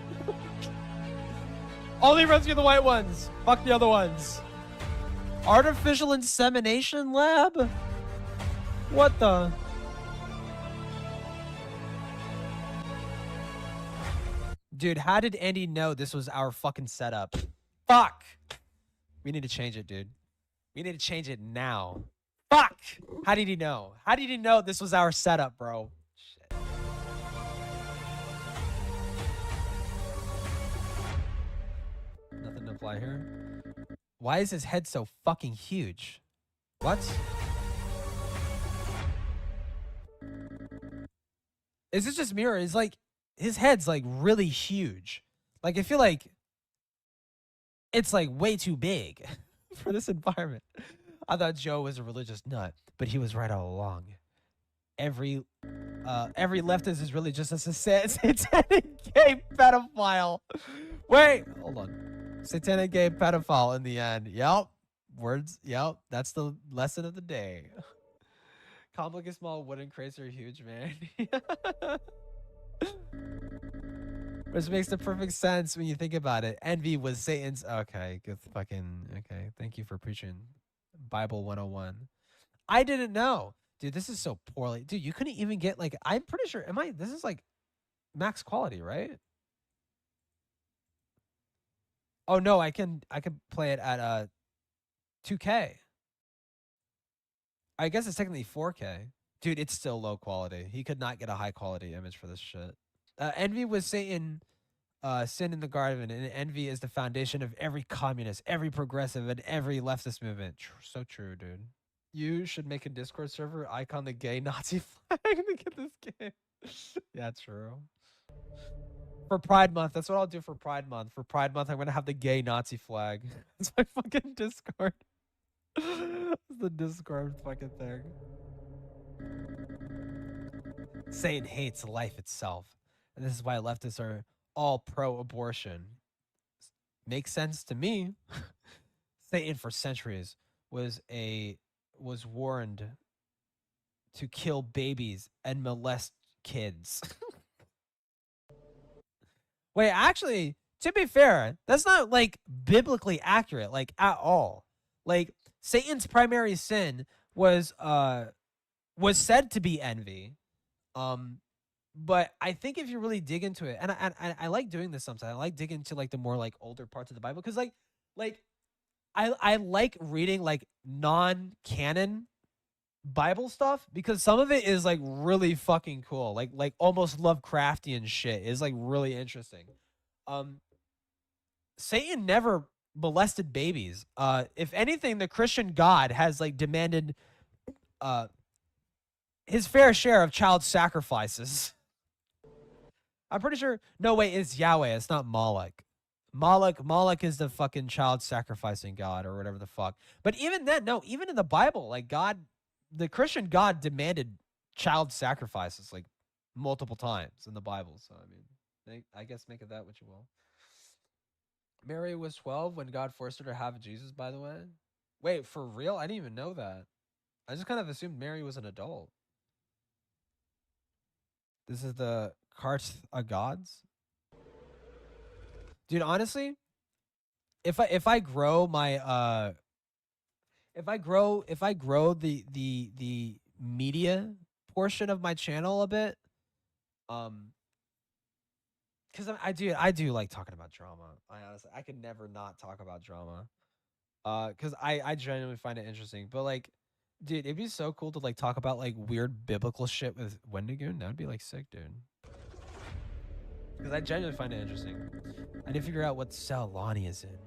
Only rescue the white ones. Fuck the other ones. Artificial insemination lab? What the? Dude, how did Andy know this was our fucking setup? Fuck! We need to change it, dude. We need to change it now. Fuck! How did he know? How did he know this was our setup, bro? Shit. Nothing to apply here. Why is his head so fucking huge? What? Is this just mirror? Is like his head's like really huge. Like I feel like it's like way too big for this environment. I thought Joe was a religious nut, but he was right all along. Every leftist is really just a satanic gay pedophile. Wait, hold on. Satanic gay pedophile in the end. Yep. Words. Yep. That's the lesson of the day. Comic is small, wooden crates are huge, man. Which makes the perfect sense when you think about it. Envy was Satan's. Okay, good fucking. Okay, thank you for preaching Bible 101. I didn't know. Dude, this is so poorly. Dude, you couldn't even get like, I'm pretty sure, this is like max quality, right? Oh no, I can play it at 2K. I guess it's technically 4K. Dude, it's still low quality. He could not get a high quality image for this shit. Envy was Satan, sin in the garden, and envy is the foundation of every communist, every progressive, and every leftist movement. So true, dude. You should make a Discord server, icon the gay Nazi flag to get this game. Yeah, true. For Pride Month, that's what I'll do for Pride Month. For Pride Month, I'm gonna have the gay Nazi flag. That's my fucking Discord. It's the Discord fucking thing. Satan hates life itself. And this is why leftists are all pro-abortion. Makes sense to me. Satan for centuries was warned to kill babies and molest kids. Wait, actually, to be fair, that's not like biblically accurate, like at all. Like Satan's primary sin was said to be envy. But I think if you really dig into it, and I like doing this sometimes. I like digging into like the more like older parts of the Bible, because like I like reading like non-canon Bible stuff because some of it is like really fucking cool. Like almost Lovecraftian shit is like really interesting. Satan never molested babies. If anything, the Christian God has like demanded his fair share of child sacrifices. I'm pretty sure. No, wait, it's Yahweh. It's not Moloch. Moloch is the fucking child sacrificing god or whatever the fuck. But even then, no, even in the Bible, like God, the Christian God demanded child sacrifices like multiple times in the Bible. So I mean, I guess make of that what you will. Mary was 12 when God forced her to have Jesus, by the way. Wait, for real? I didn't even know that. I just kind of assumed Mary was an adult. This is the Carts of Gods. Dude, honestly, if I grow my if I grow the media portion of my channel a bit, because I do like talking about drama. I could never not talk about drama. Because I genuinely find it interesting. But like, dude, it'd be so cool to like talk about like weird biblical shit with Wendigoon. That'd be like sick, dude. Because I genuinely find it interesting. I need to figure out what cell Lonnie is in.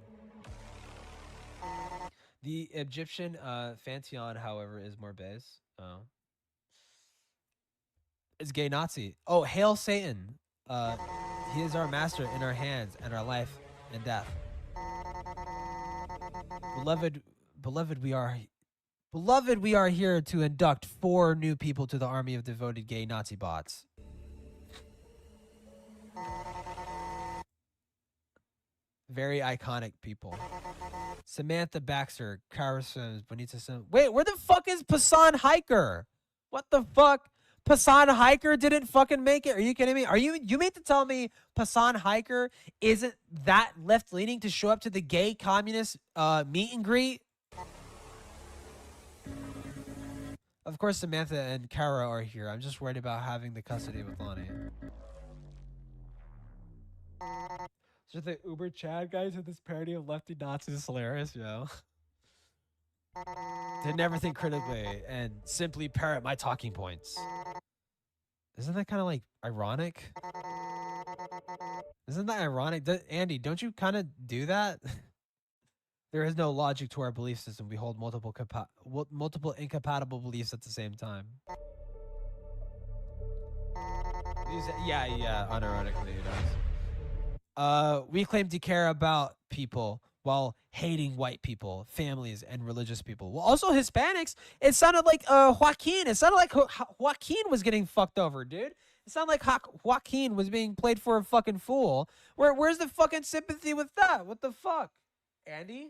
The Egyptian Pantheon, however, is more base. Oh. It's gay Nazi. Oh, hail Satan. He is our master in our hands and our life and death. Beloved, we are here to induct 4 new people to the army of devoted gay Nazi bots. Very iconic people. Samantha Baxter, Kara Sims, Bonita Sims. Wait, where the fuck is Hasan Piker? What the fuck? Hasan Piker didn't fucking make it? Are you kidding me? You mean to tell me Hasan Piker isn't that left-leaning to show up to the gay communist meet and greet? Of course, Samantha and Kara are here. I'm just worried about having the custody with Lonnie. So the Uber Chad guys with this parody of lefty Nazis is hilarious, yo. Did never think critically and simply parrot my talking points. Isn't that kind of like ironic? Isn't that ironic? Andy, don't you kind of do that? There is no logic to our belief system. We hold multiple incompatible beliefs at the same time. Yeah, unironically it does. We claim to care about people while hating white people, families, and religious people. Well, also Hispanics. It sounded like Joaquin. It sounded like Joaquin was getting fucked over, dude. It sounded like Joaquin was being played for a fucking fool. Where's the fucking sympathy with that? What the fuck? Andy?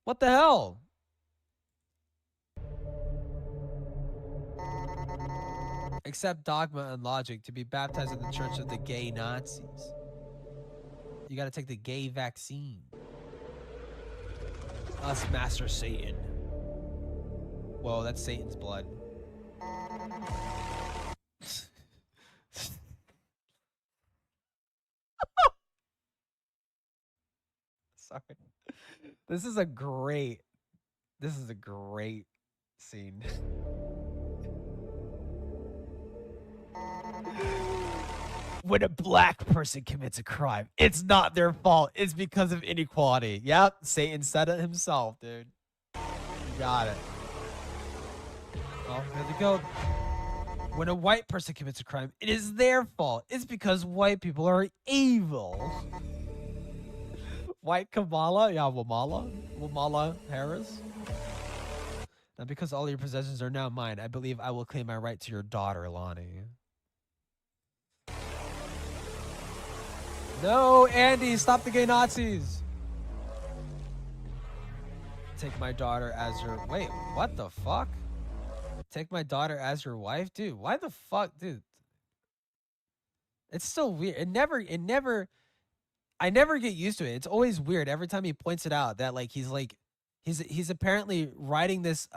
What the hell? Accept dogma and logic to be baptized in the church of the gay Nazis. You gotta take the gay vaccine. Us, Master Satan. Whoa, that's Satan's blood. Sorry. This is a great scene. When a black person commits a crime, it's not their fault. It's because of inequality. Yep, Satan said it himself, dude. You got it. Oh, there we go. When a white person commits a crime, it is their fault. It's because white people are evil. White Kamala? Yeah, Wamala Harris. Now, because all your possessions are now mine, I believe I will claim my right to your daughter, Lonnie. No, Andy, stop the gay Nazis. Take my daughter as your... Wait, what the fuck? Take my daughter as your wife? Dude, why the fuck? Dude. It's still weird. I never get used to it. It's always weird every time he points it out that like he's apparently writing this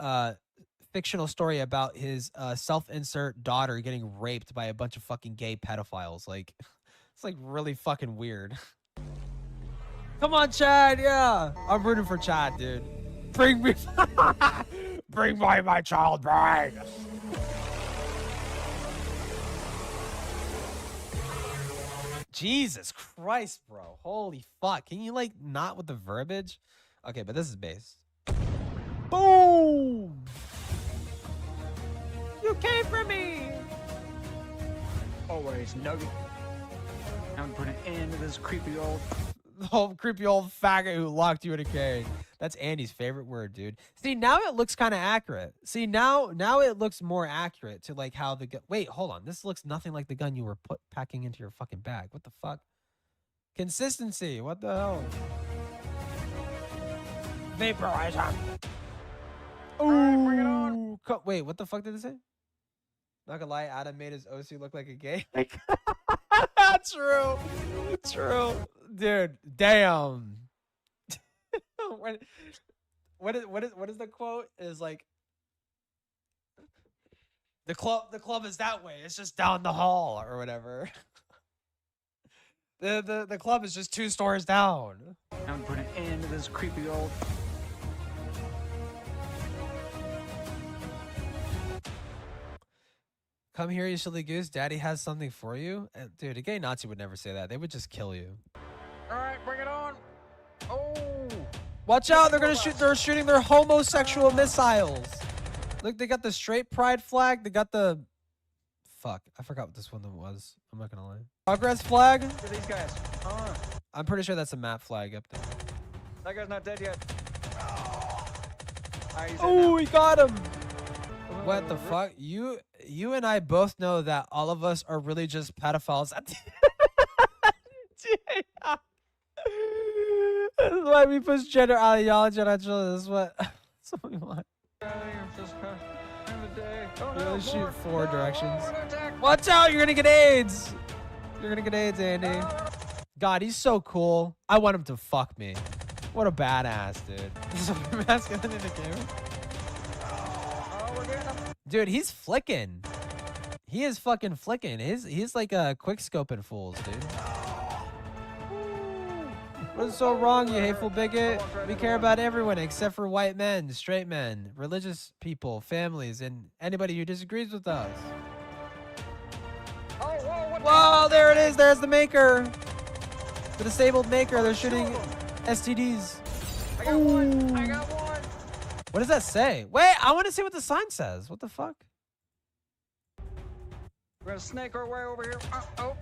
fictional story about his self-insert daughter getting raped by a bunch of fucking gay pedophiles. Like it's like really fucking weird. Come on, Chad. Yeah, I'm rooting for Chad, dude. Bring Bring my child back. Jesus Christ, bro. Holy fuck. Can you, like, not with the verbiage? Okay, but this is bass. Boom! You came for me! Always nugget. I'm putting an end to this creepy old. Oh, creepy old faggot who locked you in a cage. That's Andy's favorite word, dude. See, now it looks kind of accurate. See, now it looks more accurate to, like, how the gun... Wait, hold on. This looks nothing like the gun you were packing into your fucking bag. What the fuck? Consistency. What the hell? Vaporizer. Ooh. Bring it on. Wait, what the fuck did it say? Not gonna lie, Adam made his OC look like a gay. Like, true. True. Dude, damn. What is the quote? Is like the club is that way. It's just down the hall or whatever. The club is just 2 stores down. I'm putting an end to this creepy old. Come here, you silly goose. Daddy has something for you. Dude, a gay Nazi would never say that. They would just kill you. All right, bring it on. Oh. Watch out! They're gonna shoot. They're shooting their homosexual missiles. Look, they got the straight pride flag. They got the. Fuck, I forgot what this one was. I'm not gonna lie. Progress flag. Look at these guys. I'm pretty sure that's a map flag up there. That guy's not dead yet. Oh, he got him. What the fuck? You and I both know that all of us are really just pedophiles. This is why we push gender ideology on our children. This is what we want. You're gonna shoot 4 directions. Watch out! You're gonna get AIDS. You're gonna get AIDS, Andy. God, he's so cool. I want him to fuck me. What a badass, dude. This is a masculine in the game. Dude, he's flicking. He is fucking flicking. He's like a quick scoping fools, dude. What is so wrong, you hateful bigot? We care about everyone except for white men, straight men, religious people, families, and anybody who disagrees with us. Whoa, there it is. There's the maker. The disabled maker. They're shooting STDs. I got one. I got one. What does that say? Wait, I want to see what the sign says. What the fuck? We're gonna snake our way over here. Oh.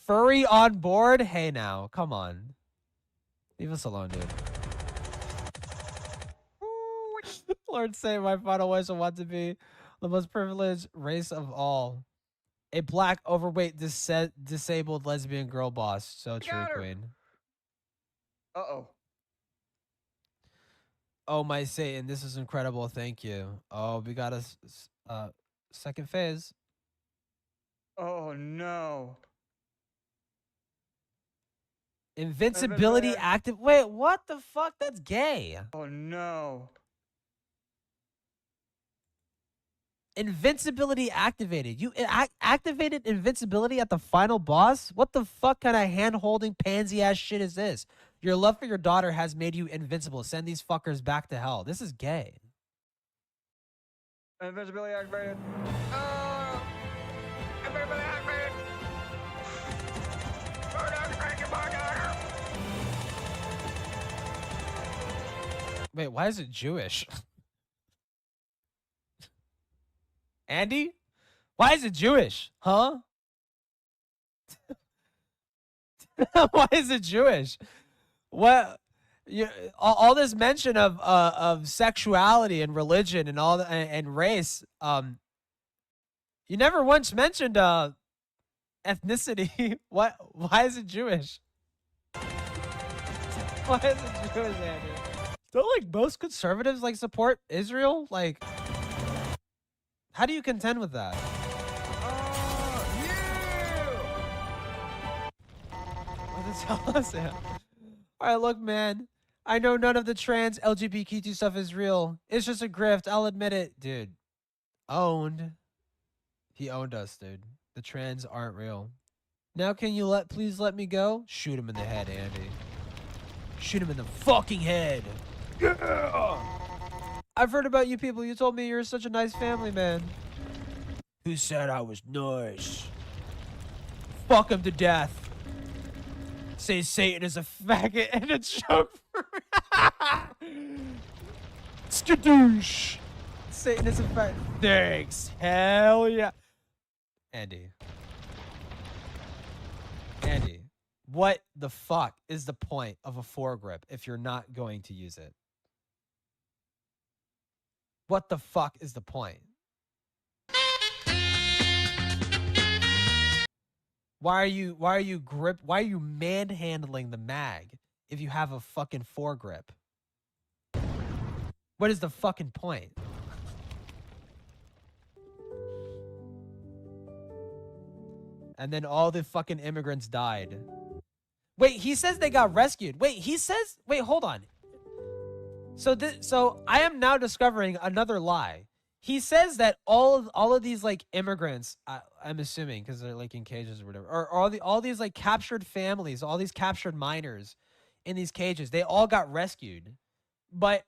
Furry on board? Hey now, come on. Leave us alone, dude. Lord save my final wish. I want to be the most privileged race of all. A black, overweight, disabled lesbian girl boss. So true, queen. Uh-oh. Oh, my Satan, this is incredible. Thank you. Oh, we got a second phase. Oh, no. Invincibility active. Wait, what the fuck? That's gay. Oh, no. Invincibility activated. You activated invincibility at the final boss? What the fuck kind of hand-holding pansy ass shit is this? Your love for your daughter has made you invincible. Send these fuckers back to hell. This is gay. Invincibility activated. Oh! Invincibility activated. Wait, why is it Jewish? Andy? Why is it Jewish? Huh? Why is it Jewish? What? All this mention of sexuality and religion and all and race. You never once mentioned ethnicity. What? Why is it Jewish? Why is it Jewish, Andy? Don't like most conservatives like support Israel? Like, how do you contend with that? What the hell is that? All right, look, man. I know none of the trans LGBTQ stuff is real. It's just a grift. I'll admit it, dude. Owned. He owned us, dude. The trans aren't real. Now, can you please let me go? Shoot him in the head, Andy. Shoot him in the fucking head. Yeah! I've heard about you people. You told me you're such a nice family, man. Who said I was nice? Fuck him to death. Say Satan is a faggot and a joke for me. Skadoosh. Satan is a faggot. Thanks. Hell yeah. Andy. Andy, what the fuck is the point of a foregrip if you're not going to use it? What the fuck is the point? Why are you manhandling the mag if you have a fucking foregrip? What is the fucking point? And then all the fucking immigrants died. Wait, he says they got rescued. Wait, hold on. So I am now discovering another lie. He says that all of these like immigrants, I'm assuming because they're like in cages or whatever, or all these like captured families, all these captured minors in these cages, they all got rescued, but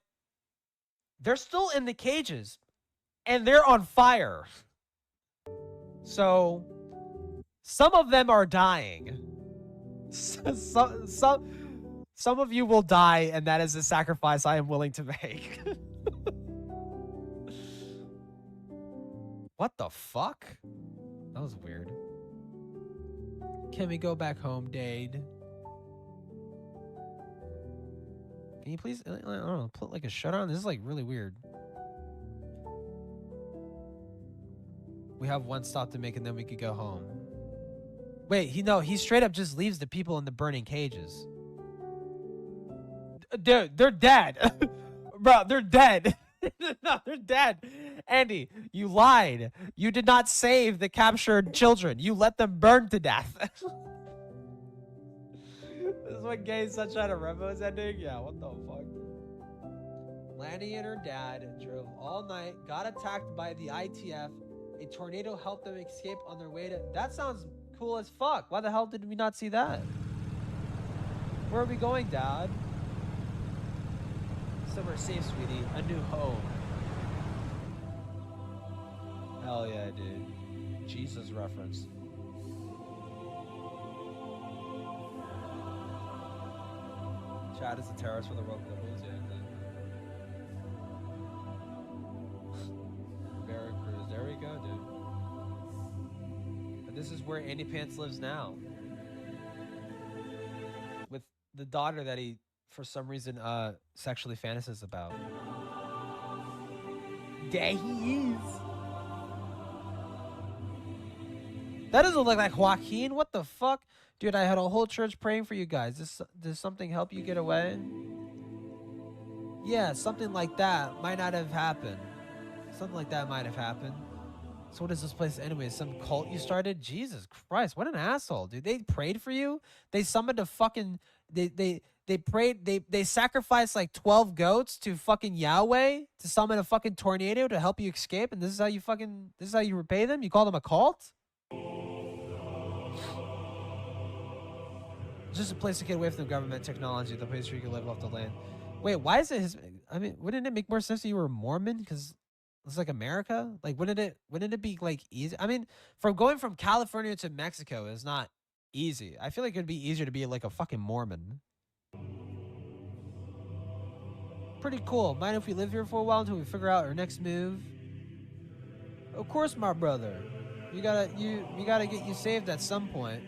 they're still in the cages and they're on fire. So some of them are dying. Some of you will die, and that is a sacrifice I am willing to make. What the fuck? That was weird. Can we go back home, Dade? Can you please, I don't know, put like a shutter on? This is like really weird. We have one stop to make and then we could go home. Wait, he straight up just leaves the people in the burning cages. Dude, they're dead. Bro, they're dead. No, they're dead. Andy, you lied. You did not save the captured children. You let them burn to death. This is what Gay Sunshine of Rainbow is ending? Yeah, what the fuck? Lanny and her dad drove all night, got attacked by the ITF. A tornado helped them escape on their way to... That sounds cool as fuck. Why the hell did we not see that? Where are we going, Dad? Somewhere safe, sweetie. A new home. Hell yeah, dude. Jesus reference. Chad is a terrorist for the World Clippers. Yeah, exactly. Veracruz. There we go, dude. And this is where AndyPants lives now. With the daughter that he, for some reason, sexually fantasizes about. There he is. That doesn't look like Joaquin. What the fuck? Dude, I had a whole church praying for you guys. Does something help you get away? Yeah, something like that might not have happened. Something like that might have happened. So what is this place anyway? Some cult you started? Jesus Christ, what an asshole, dude. They prayed for you? They summoned a fucking... They prayed, they sacrificed like 12 goats to fucking Yahweh to summon a fucking tornado to help you escape, and this is how you repay them? You call them a cult? It's just a place to get away from the government, technology, the place where you can live off the land. Wait, why is it his... I mean, wouldn't it make more sense if you were a Mormon? Because it's like America? Like, wouldn't it be like easy? I mean, from going from California to Mexico is not easy. I feel like it'd be easier to be like a fucking Mormon. Pretty cool. Mind if we live here for a while until we figure out our next move? Of course, my brother. You gotta get you saved at some point.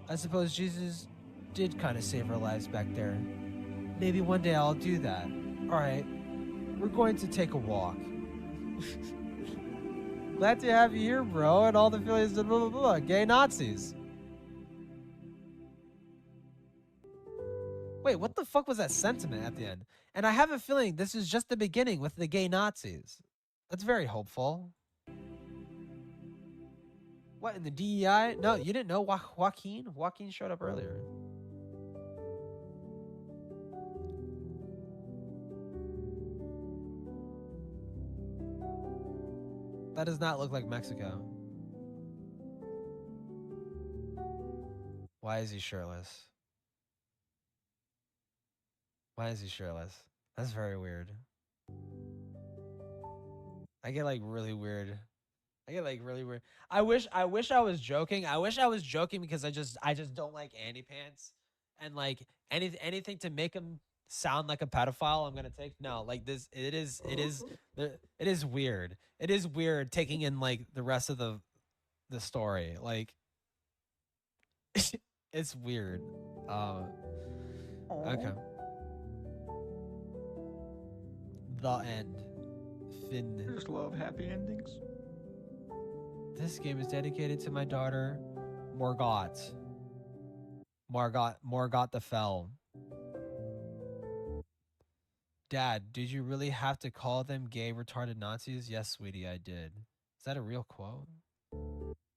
I suppose Jesus did kind of save our lives back there. Maybe one day I'll do that. Alright. We're going to take a walk. Glad to have you here, bro, and all the affiliates of blah blah blah. Gay Nazis. Wait, what the fuck was that sentiment at the end? And I have a feeling this is just the beginning with the gay Nazis. That's very hopeful. What, in the DEI? No, you didn't know Joaquin? Joaquin showed up earlier. That does not look like Mexico. Why is he shirtless? Why is he shirtless? That's very weird. I get like really weird. I get like really weird. I wish I was joking. I wish I was joking because I just don't like AndyPants, and like anything to make him sound like a pedophile, I'm gonna take. No, like this, it is weird. It is weird taking in like the rest of the story. Like it's weird. Okay. The end. I Fin. just love happy endings. This game is dedicated to my daughter, Morgot. Morgot the Fell. Dad, did you really have to call them gay retarded Nazis? Yes, sweetie, I did. Is that a real quote?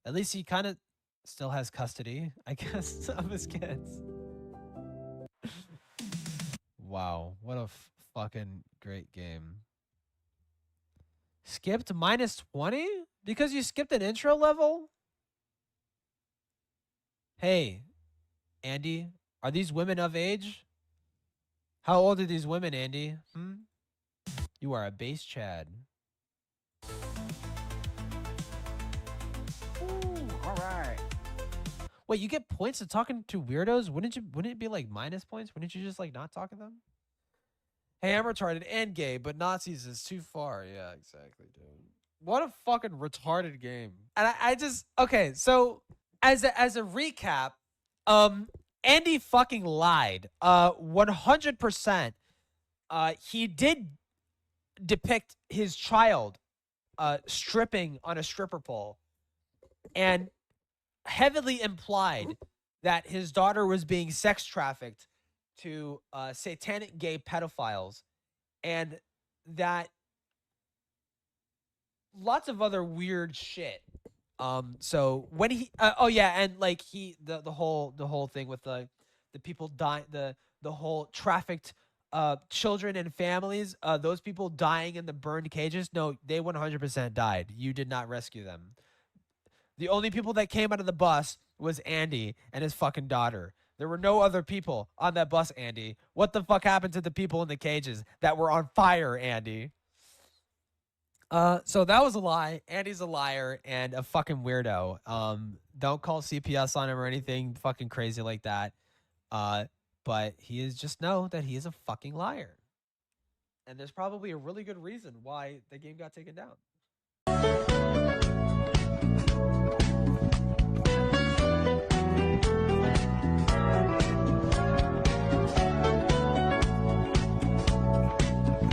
At least he kind of still has custody, I guess, of his kids. Wow, what a fucking great game. Skipped -20? Because you skipped an intro level? Hey, Andy, are these women of age? How old are these women, Andy? You are a base Chad. Ooh, all right. Wait, you get points to talking to weirdos? Wouldn't it be like minus points? Wouldn't you just like not talk to them? Hey, I'm retarded and gay, but Nazis is too far. Yeah, exactly, dude. What a fucking retarded game. And I just okay, so as a recap, Andy fucking lied. 100%. He did depict his child stripping on a stripper pole and heavily implied that his daughter was being sex trafficked to satanic gay pedophiles, and that lots of other weird shit. So when he oh yeah, and like the whole thing with the people dying, the whole trafficked children and families, those people dying in the burned cages, no, they 100% died. You did not rescue them. The only people that came out of the bus was Andy and his fucking daughter. There were no other people on that bus, Andy. What the fuck happened to the people in the cages that were on fire, Andy? So that was a lie. Andy's a liar and a fucking weirdo. Don't call CPS on him or anything fucking crazy like that. But he is just know that he is a fucking liar. And there's probably a really good reason why the game got taken down.